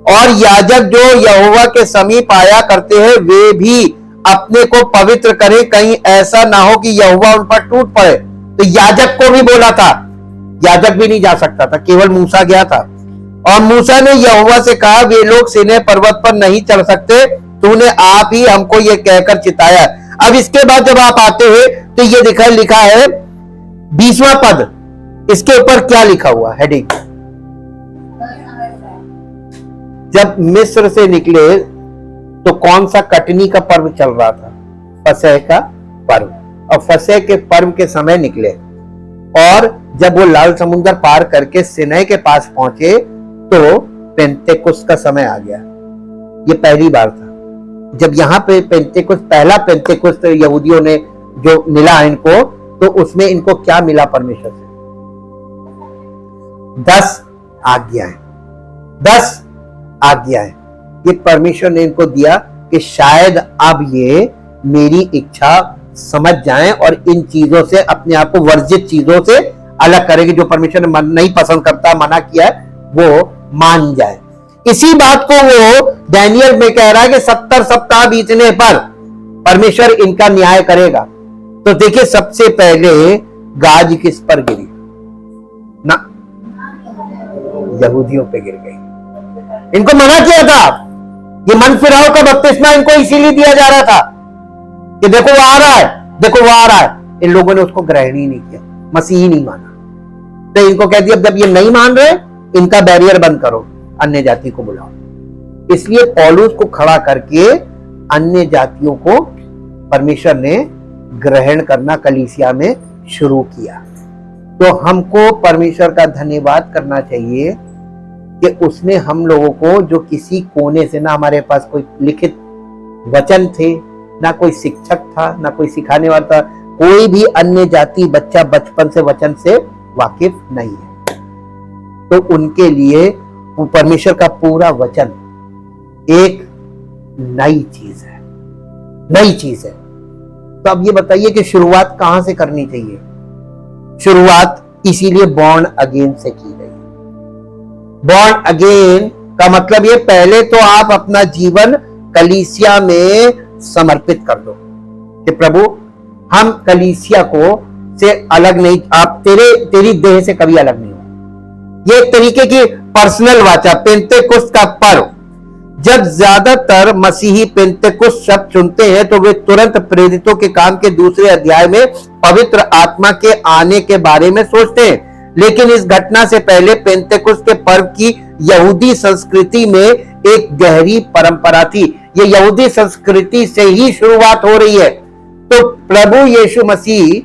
और याजक जो यहोवा के समीप आया करते हैं वे भी अपने को पवित्र करें, कहीं ऐसा ना हो कि यहोवा उन पर टूट पड़े। तो याजक को भी बोला था, याजक भी नहीं जा सकता था, केवल मूसा गया था। और मूसा ने यहोवा से कहा, वे लोग सीनै पर्वत पर नहीं चढ़ सकते, तूने आप ही हमको ये कहकर चिताया। अब इसके बाद जब आप आते हैं तो ये लिखा है 20वां पद, इसके ऊपर क्या लिखा हुआ हेडिंग, जब मिस्र से निकले तो कौन सा कटनी का पर्व चल रहा था, फसह का पर्व। और फसह के पर्व के समय निकले, और जब वो लाल समुद्र पार करके सिनै के पास पहुंचे तो पेंतेकुस्त का समय आ गया। ये पहली बार था जब यहाँ पे पेंतेकुस्त, पहला पेंतेकुस्त यहूदियों ने जो मिला इनको, तो उसमें इनको क्या मिला परमेश्वर से, 10 आज्ञाएं। 10 आज्ञाएं ये परमेश्वर ने इनको दिया कि शायद अब ये मेरी इच्छा समझ जाएं और इन चीजों से, अपने आप को वर्जित चीजों से अलग करेंगे, जो परमेश्वर ने नहीं पसंद करता, मना किया है, वो मान जाए। इसी बात को वो दानियल में कह रहा है कि 70 सप्ताह बीतने पर परमेश्वर इनका न्याय करेगा। तो देखिए सबसे पहले गाज किस पर गिरी ना, यहूदियों पे गिर गई। इनको मना किया था, ये मन फिराव का बपतिस्मा इनको इसीलिए दिया जा रहा था कि देखो वो आ रहा है, देखो वो आ रहा है। इन लोगों ने उसको ग्रहण ही नहीं किया, मसीह ही नहीं माना। तो इनको कह दिया जब ये नहीं मान रहे, इनका बैरियर बंद करो, अन्य जाति को बुलाओ। इसलिए पौलुस को खड़ा करके अन्य जातियों को परमेश्वर ने ग्रहण करना कलीसिया में शुरू किया। तो हमको परमेश्वर का धन्यवाद करना चाहिए कि उसने हम लोगों को, जो किसी कोने से, ना हमारे पास कोई लिखित वचन थे, ना कोई शिक्षक था, ना कोई सिखाने वाला था, कोई भी अन्य जाति बच्चा बचपन से वचन से वाकिफ नहीं है, तो उनके लिए वो परमेश्वर का पूरा वचन एक नई चीज है, नई चीज है। तो अब ये बताइए कि शुरुआत कहां से करनी चाहिए? शुरुआत इसीलिए बॉर्न अगेन से की गई। बॉर्न अगेन का मतलब ये, पहले तो आप अपना जीवन कलीसिया में समर्पित कर दो कि प्रभु हम कलीसिया को से अलग नहीं, आप तेरी देह से कभी अलग नहीं हो। ये एक तरीके की पर्सनल वाचा। पेंतेकुस्त का पर्व, जब ज्यादातर मसीही पेंतेकुस्त शब्द सुनते हैं तो वे तुरंत प्रेरितों के काम के 2 अध्याय में पवित्र आत्मा के आने के बारे में सोचते हैं। लेकिन इस घटना से पहले पेंतेकुस्त के पर्व की यहूदी संस्कृति में एक गहरी परंपरा थी। ये यहूदी संस्कृति से ही शुरुआत हो रही है। तो प्रभु यीशु मसीह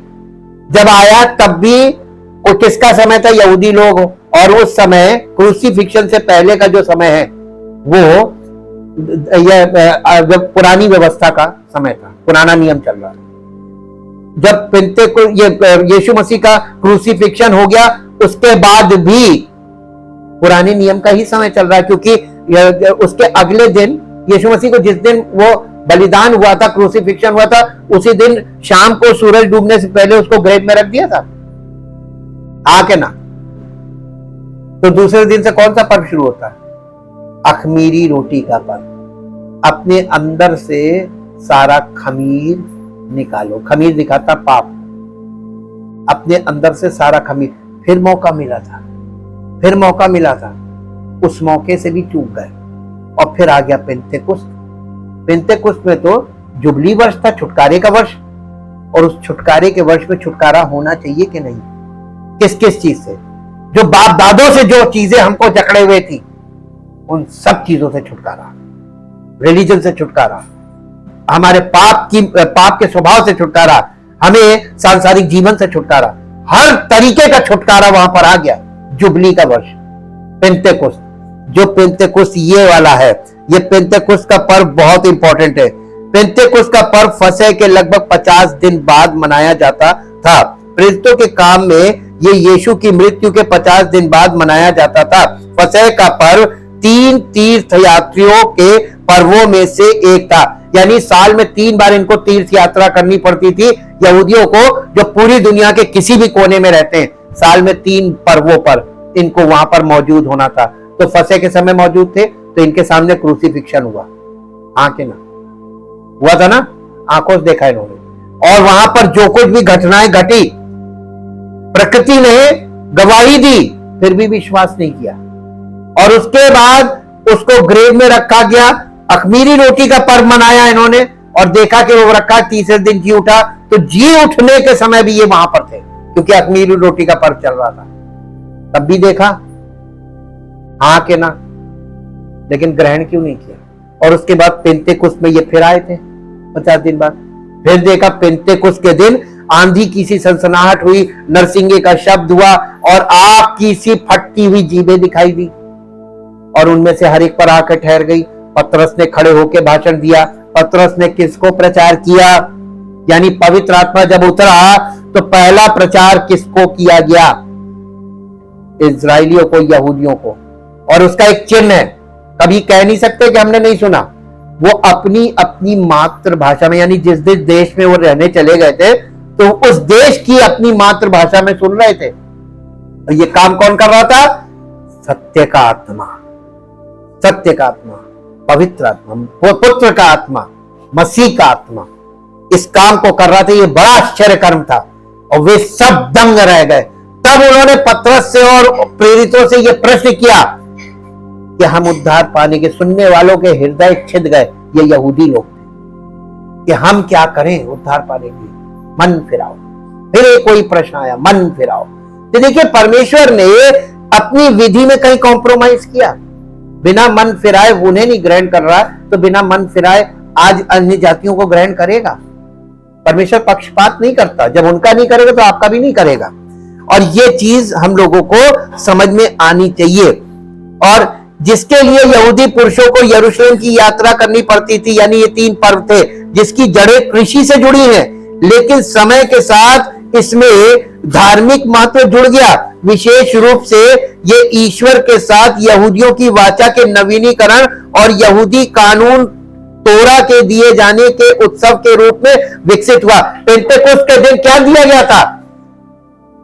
जब आया तब भी वो किसका समय था? यहूदी लोग। और उस समय क्रूसीफिक्शन से पहले का जो समय है वो पुरानी व्यवस्था का समय था, पुराना नियम चल रहा था। जब यीशु मसीह का क्रूसीफिक्शन हो गया उसके बाद भी पुराने नियम का ही समय चल रहा है, क्योंकि उसके अगले दिन यीशु मसीह को, जिस दिन वो बलिदान हुआ था, क्रूसीफिक्शन हुआ था, उसी दिन शाम को सूरज डूबने से पहले उसको ग्रेव में रख दिया था, आके ना। तो दूसरे दिन से कौन सा पर्व शुरू होता है? अखमीरी रोटी का पर्व। अपने अंदर से सारा खमीर निकालो। खमीर दिखाता पाप, अपने अंदर से सारा खमीर। फिर मौका मिला था, उस मौके से भी चूक गए। और फिर आ गया पेंतेकुस्त में तो जुबली वर्ष था, छुटकारे का वर्ष। और उस छुटकारे के वर्ष में छुटकारा होना चाहिए कि नहीं? किस किस चीज से? जो बाप दादों से जो चीजें हमको जकड़े हुए थी, उन सब चीजों से छुटकारा, रिलीजन से छुटकारा, हमारे पाप के स्वभाव से छुटकारा, हमें सांसारिक जीवन से छुटकारा, हर तरीके का छुटकारा वहां पर आ गया। जुबली का वर्ष पेंतेकुस्त। जो पेंतेकुस्त ये वाला है, ये पेंतेकुस्त का पर्व बहुत इंपॉर्टेंट है। पेंतेकुस्त का पर्व फसह के लगभग 50 दिन बाद मनाया जाता था। प्रेरितों के काम में ये यीशु की मृत्यु के 50 दिन बाद मनाया जाता था। फसह का पर्व 3 तीर्थ यात्रियों के पर्वों में से एक था। यानी साल में 3 बार इनको तीर्थ यात्रा करनी पड़ती थी यहूदियों को, जो पूरी दुनिया के किसी भी कोने में रहते हैं। साल में 3 पर्वों पर इनको वहां पर मौजूद होना था। तो फसह के समय मौजूद थे, तो इनके सामने क्रूसिफिक्शन हुआ। हाँ कि ना? हुआ था ना? आंखों से देखा इन्होंने। और वहां पर जो कुछ भी घटनाएं घटी, प्रकृति ने गवाही दी, फिर भी विश्वास नहीं किया। और उसके बाद उसको ग्रेव में रखा गया। अखमीरी रोटी का पर्व मनाया इन्होंने, और देखा कि वो रखा, तीसरे दिन जी उठा। तो जी उठने के समय भी ये वहां पर थे, क्योंकि अखमीरी रोटी का पर्व चल रहा था। तब भी देखा, हाँ कि ना? लेकिन ग्रहण क्यों नहीं किया? और उसके बाद पेंतेकुस्त में ये फिर आए थे 50 दिन बाद। फिर देखा, पेंतेकुस्त के दिन आंधी की सी सनसनाहट हुई, नरसिंगे का शब्द हुआ, और आग की सी फटती हुई जीभें दिखाई दी, और उनमें से हर एक पर आकर ठहर गई। पतरस ने खड़े होकर भाषण दिया। पतरस ने किसको प्रचार किया? यानी पवित्र आत्मा जब उतरा तो पहला प्रचार किसको किया गया? इजराइलियों को, यहूदियों को। और उसका एक चिन्ह है, कभी कह नहीं सकते कि हमने नहीं सुना। वो अपनी अपनी मातृभाषा में, यानी जिस देश में वो रहने चले गए थे, तो उस देश की अपनी मातृभाषा में सुन रहे थे। और ये काम कौन कर रहा था? सत्य का आत्मा, पवित्र आत्मा, पुत्र का आत्मा, मसीह का आत्मा इस काम को कर रहा था। ये बड़ा आश्चर्य कर्म था, और वे सब दंग रह गए। तब उन्होंने पतरस से और प्रेरितों से यह प्रश्न किया कि हम उद्धार पाने के, सुनने वालों के हृदय छिद गए, ये यहूदी लोग थे, कि हम क्या करें उद्धार पाने के लिए? मन फिराओ। फिर एक कोई प्रश्न आया, मन फिराओ। तो देखिए, परमेश्वर ने अपनी विधि में कहीं कॉम्प्रोमाइज किया? बिना मन फिराए उन्हें नहीं ग्रहण कर रहा, तो बिना मन फिराए आज अन्य जातियों को ग्रहण करेगा? परमेश्वर पक्षपात नहीं करता, जब उनका नहीं करेगा तो आपका भी नहीं करेगा। और ये चीज हम लोगों को समझ में आनी चाहिए। और जिसके लिए यहूदी पुरुषों को यरूशलेम की यात्रा करनी पड़ती थी, यानी ये 3 पर्व थे, जिसकी जड़ें कृषि से जुड़ी हैं, लेकिन समय के साथ इसमें धार्मिक महत्व जुड़ गया। विशेष रूप से ये ईश्वर के साथ यहूदियों की वाचा के नवीनीकरण और यहूदी कानून तोरा के दिए जाने के उत्सव के रूप में विकसित हुआ। पेंतेकुस्त के दिन क्या दिया गया था?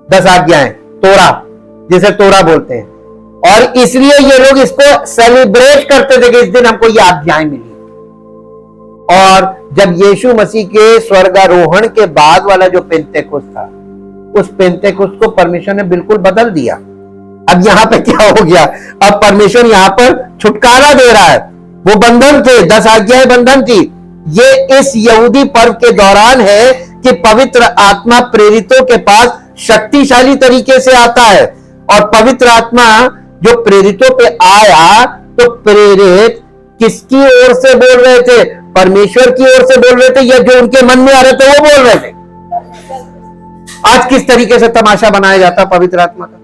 10 आज्ञाएं, तोरा, जिसे तोरा बोलते हैं। और इसलिए ये लोग इसको सेलिब्रेट करते थे कि इस दिन हमको ये आज्ञाएं मिली। और जब यीशु मसीह के स्वर्गारोहण के बाद वाला जो पेंतेकुस्त था, उस पेंतेकुस्त को परमेश्वर ने बिल्कुल बदल दिया। अब यहां पे क्या हो गया? अब परमेश्वर यहां पर छुटकारा दे रहा है। वो बंधन थे, 10 आज्ञाएं बंधन थी। ये इस यहूदी पर्व के दौरान है कि पवित्र आत्मा प्रेरितों के पास शक्तिशाली तरीके से आता है। और पवित्र आत्मा जो प्रेरितों पे आया, तो प्रेरित किसकी ओर से बोल रहे थे? परमेश्वर की ओर से बोल रहे थे, या जो उनके मन में आ रहे थे वो बोल रहे थे? आज किस तरीके से तमाशा बनाया जाता पवित्र आत्मा का?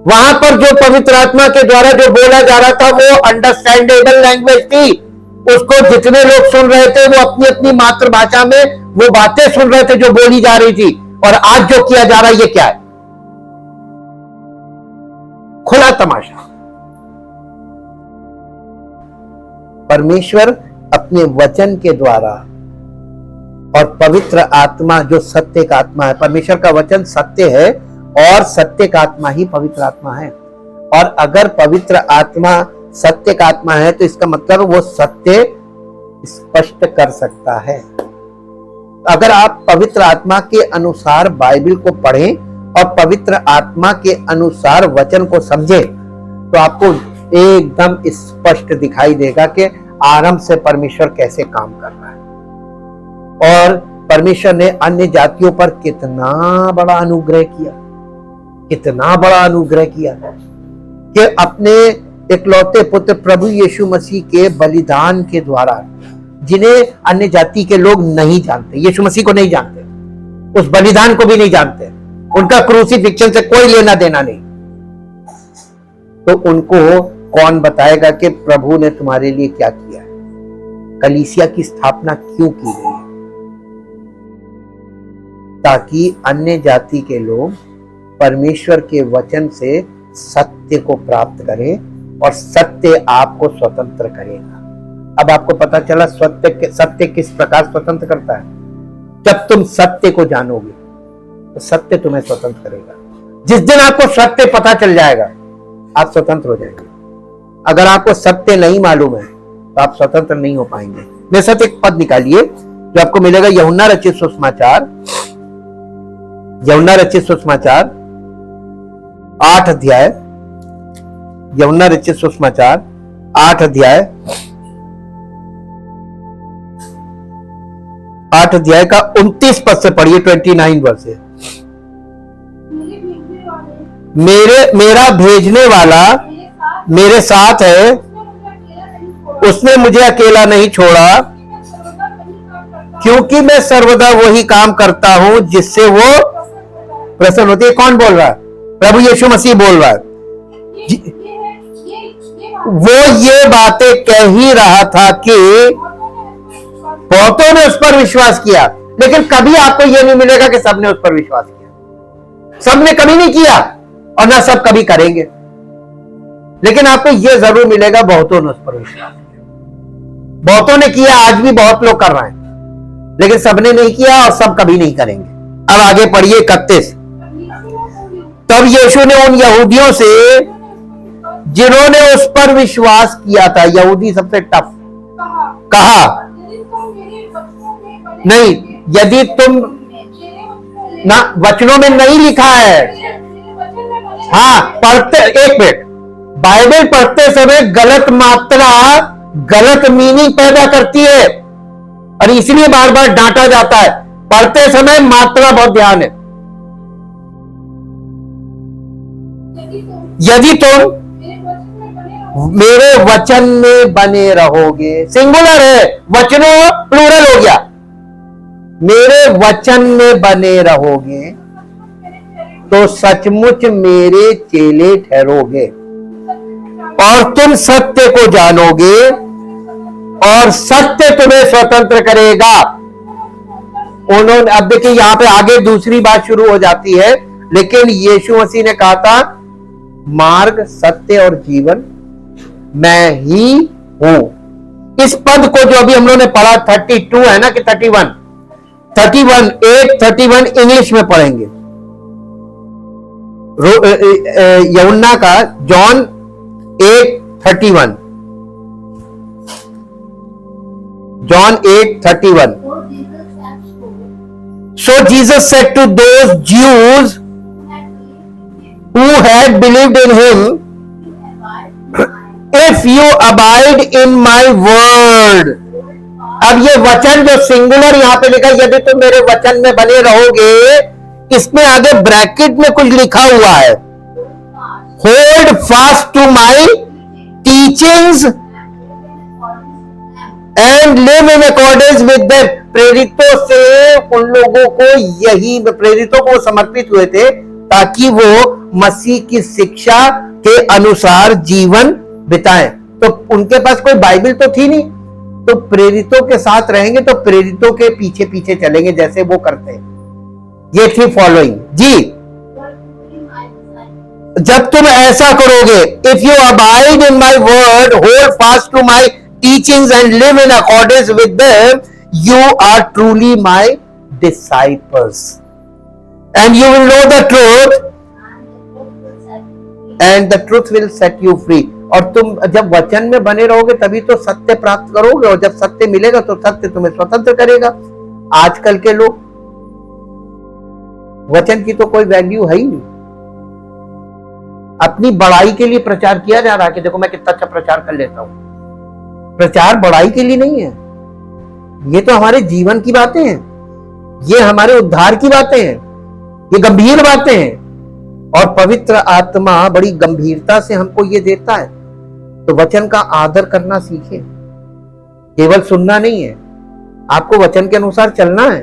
वहां पर जो पवित्र आत्मा के द्वारा जो बोला जा रहा था, वो अंडरस्टैंडेबल लैंग्वेज थी। उसको जितने लोग सुन रहे थे, वो अपनी अपनी मातृभाषा में वो बातें सुन रहे थे जो बोली जा रही थी। और आज जो किया जा रहा है, ये क्या है? खुला तमाशा। परमेश्वर अपने वचन के द्वारा और पवित्र आत्मा जो सत्य का आत्मा है, परमेश्वर का वचन सत्य है और सत्य का आत्मा ही पवित्र आत्मा है। और अगर पवित्र आत्मा सत्य का आत्मा है तो इसका मतलब वो सत्य स्पष्ट कर सकता है। अगर आप पवित्र आत्मा के अनुसार बाइबल को पढ़ें और पवित्र आत्मा के अनुसार वचन को समझें तो आपको एकदम स्पष्ट दिखाई देगा कि आरंभ से परमेश्वर कैसे काम कर रहा है और परमेश्वर ने अन्य जातियों पर कितना बड़ा अनुग्रह किया, कितना बड़ा अनुग्रह किया कि अपने इकलौते पुत्र प्रभु यीशु मसीह के बलिदान के द्वारा, जिन्हें अन्य जाति के लोग नहीं जानते, यीशु मसीह को नहीं जानते, उस बलिदान को भी नहीं जानते, उनका क्रूसीफिक्शन से कोई लेना देना नहीं, तो उनको कौन बताएगा कि प्रभु ने तुम्हारे लिए क्या किया है, कलीसिया की स्थापना क्यों की गई है? ताकि अन्य जाति के लोग परमेश्वर के वचन से सत्य को प्राप्त करें और सत्य आपको स्वतंत्र करेगा। अब आपको पता चला सत्य किस प्रकार स्वतंत्र करता है। जब तुम सत्य को जानोगे तो सत्य तुम्हें स्वतंत्र करेगा। जिस दिन आपको सत्य पता चल जाएगा आप स्वतंत्र हो जाएंगे। अगर आपको सत्य नहीं मालूम है तो आप स्वतंत्र नहीं हो पाएंगे। मेरे साथ एक पद निकालिए जो आपको मिलेगा यूहन्ना रचित सुसमाचार, यूहन्ना रचित सुसमाचार 8 अध्याय, यूहन्ना रचित सुसमाचार 8 अध्याय, 8 अध्याय का 29 पद से पढ़िए, 29 वर्ष से। मेरा भेजने वाला मेरे साथ है, उसने मुझे अकेला नहीं छोड़ा, क्योंकि मैं सर्वदा वही काम करता हूं जिससे वो प्रसन्न होती है। कौन बोल रहा है? प्रभु यीशु मसीह बोल रहा है। वो ये बातें कह ही रहा था कि बहुतों ने उस पर विश्वास किया, लेकिन कभी आपको यह नहीं मिलेगा कि सबने उस पर विश्वास किया। सबने कभी नहीं किया और ना सब कभी करेंगे, लेकिन आपको यह जरूर मिलेगा बहुतों ने उस पर विश्वास किया। बहुतों ने किया, आज भी बहुत लोग कर रहे हैं, लेकिन सबने नहीं किया और सब कभी नहीं करेंगे। अब आगे पढ़िए 31। तब यीशु ने उन यहूदियों से जिन्होंने उस पर विश्वास किया था, यहूदी सबसे टफ, कहा नहीं, यदि तुम ना, वचनों में नहीं लिखा है। हाँ, पढ़ते, एक मिनट, बाइबल पढ़ते समय गलत मात्रा गलत मीनिंग पैदा करती है और इसलिए बार बार डांटा जाता है। पढ़ते समय मात्रा बहुत ध्यान है। यदि तुम मेरे वचन में बने रहोगे, सिंगुलर है, वचनों प्लूरल हो गया, मेरे वचन में बने रहोगे तो सचमुच मेरे चेले ठहरोगे और तुम सत्य को जानोगे और सत्य तुम्हें स्वतंत्र करेगा। उन्होंने, अब देखिए यहां पे आगे दूसरी बात शुरू हो जाती है, लेकिन यीशु मसीह ने कहा था मार्ग, सत्य और जीवन मैं ही हूं। इस पद को जो अभी हम लोगों ने पढ़ा 32 है ना कि 31, 8:31 इंग्लिश में पढ़ेंगे। यूहन्ना का John 8:31, John 8:31. So Jesus said to those Jews who had believed in him, if you abide in my word. अब ये वचन जो सिंगुलर यहां पे लिखा, यदि तुम मेरे वचन में बने रहोगे, इसमें आगे ब्रैकेट में कुछ लिखा हुआ है, hold fast to my teachings and live in accordance with them. प्रेरितों से उन लोगों को, यही प्रेरितों को समर्पित हुए थे ताकि वो मसीह की शिक्षा के अनुसार जीवन बिताएं। तो उनके पास कोई बाइबल तो थी नहीं, तो प्रेरितों के साथ रहेंगे तो प्रेरितों के पीछे पीछे चलेंगे जैसे वो करते हैं। ये थी फॉलोइंग जी। जब तुम ऐसा करोगे, if you abide in my word, hold fast to my teachings and live in accordance with them, you are truly my disciples and you will know the truth and the truth will set you free. और तुम जब वचन में बने रहोगे तभी तो सत्य प्राप्त करोगे, और जब सत्य मिलेगा तो सत्य तुम्हें स्वतंत्र करेगा। आजकल के लोग, वचन की तो कोई वैल्यू है ही नहीं। अपनी बड़ाई के लिए प्रचार किया जा रहा है कि देखो मैं कितना अच्छा प्रचार कर लेता हूं। प्रचार बड़ाई के लिए नहीं है, ये तो हमारे जीवन की बातें हैं, ये हमारे उद्धार की बातें हैं, ये गंभीर बातें हैं। और पवित्र आत्मा बड़ी गंभीरता से हमको ये देता है। तो वचन का आदर करना सीखे, केवल सुनना नहीं है, आपको वचन के अनुसार चलना है।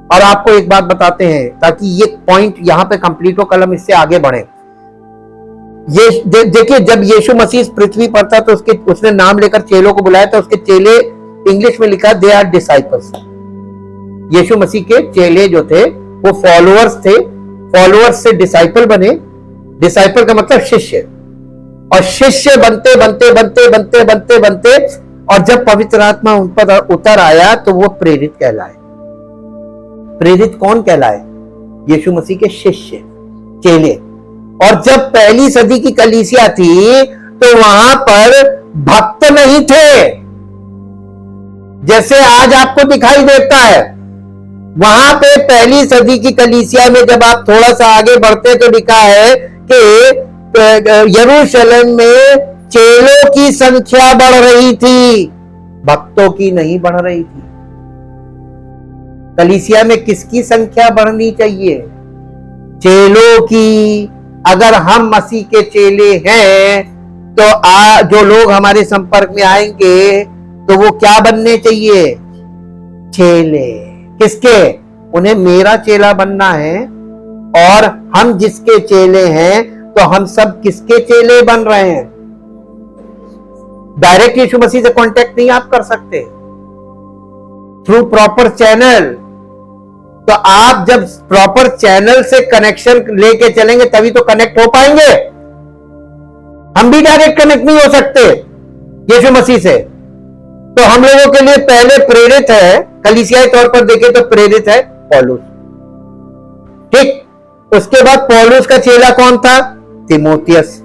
और आपको एक बात बताते हैं ताकि ये पॉइंट यहां पे कंप्लीट हो, कल हम इससे आगे बढ़े। ये देखिए, जब यीशु मसीह पृथ्वी पर था तो उसने नाम लेकर चेलों को बुलाया था। उसके चेले, इंग्लिश में लिखा दे आर डिसाइपल्स। यीशु मसीह के चेले जो थे वो फॉलोअर्स थे, फॉलोअर्स से डिसाइपल बने। डिसाइपल का मतलब शिष्य, और शिष्य बनते बनते बनते बनते बनते बनते और जब पवित्र आत्मा उन पर उतर आया तो वो प्रेरित कहलाए। प्रेरित कौन कहलाए? यीशु मसीह के शिष्य, चेले। और जब पहली सदी की कलीसिया थी तो वहां पर भक्त नहीं थे जैसे आज आपको दिखाई देता है। वहां पे पहली सदी की कलीसिया में जब आप थोड़ा सा आगे बढ़ते तो लिखा है कि यरूशलेम में चेलों की संख्या बढ़ रही थी, भक्तों की नहीं बढ़ रही थी। कलीसिया में किसकी संख्या बढ़नी चाहिए? चेलों की। अगर हम मसीह के चेले हैं तो जो लोग हमारे संपर्क में आएंगे तो वो क्या बनने चाहिए? चेले। किसके? उन्हें मेरा चेला बनना है। और हम जिसके चेले हैं तो हम सब किसके चेले बन रहे हैं? डायरेक्ट यीशु मसीह से कांटेक्ट नहीं आप कर सकते, थ्रू प्रॉपर चैनल। तो आप जब प्रॉपर चैनल से कनेक्शन लेके चलेंगे तभी तो कनेक्ट हो पाएंगे। हम भी डायरेक्ट कनेक्ट नहीं हो सकते यीशु मसीह से। तो हम लोगों के लिए पहले प्रेरित है, कलीसियाई तौर पर देखें तो प्रेरित है पौलुस, ठीक। उसके बाद पौलुस का चेला कौन था? तीमुथियुस।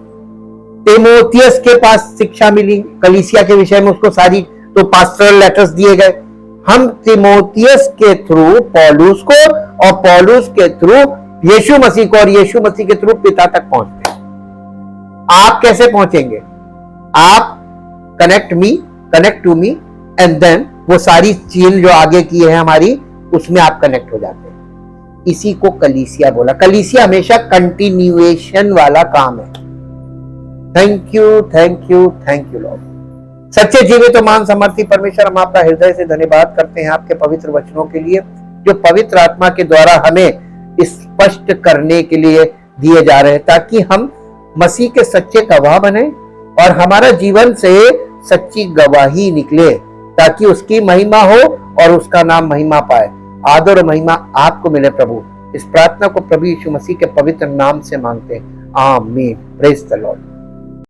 तीमुथियुस के पास शिक्षा मिली कलीसिया के विषय में, उसको सारी तो पास्टरल लेटर्स दिए गए। हम तीमुथियुस के थ्रू पौलुस को, और पौलुस के थ्रू यीशु मसीह को, और यीशु मसीह के थ्रू पिता तक पहुंचते हैं। आप कैसे पहुंचेंगे? आप connect to me and then वो सारी चीज जो आगे की है हमारी, उसमें आप कनेक्ट हो जाते हैं। इसी को कलीसिया बोला। कलीसिया हमेशा कंटिन्यूएशन वाला काम है। Thank you, thank you, thank you Lord. सच्चे जीवित तो मान समर्थी परमेश्वर, हम आपका हृदय से धन्यवाद करते हैं आपके पवित्र वचनों के लिए, जो पवित्र आत्मा के द्वारा हमें स्पष्ट करने के लिए दिए जा रहे हैं, ताकि हम मसीह के सच्चे गवाह बने और हमारा जीवन से सच्ची गवाही निकले, ताकि उसकी महिमा हो और उसका नाम महिमा पाए। आदर और महिमा आपको मिले प्रभु। इस प्रार्थना को प्रभु यीशु मसीह के पवित्र नाम से मांगते हैं, आमीन। Praise the Lord.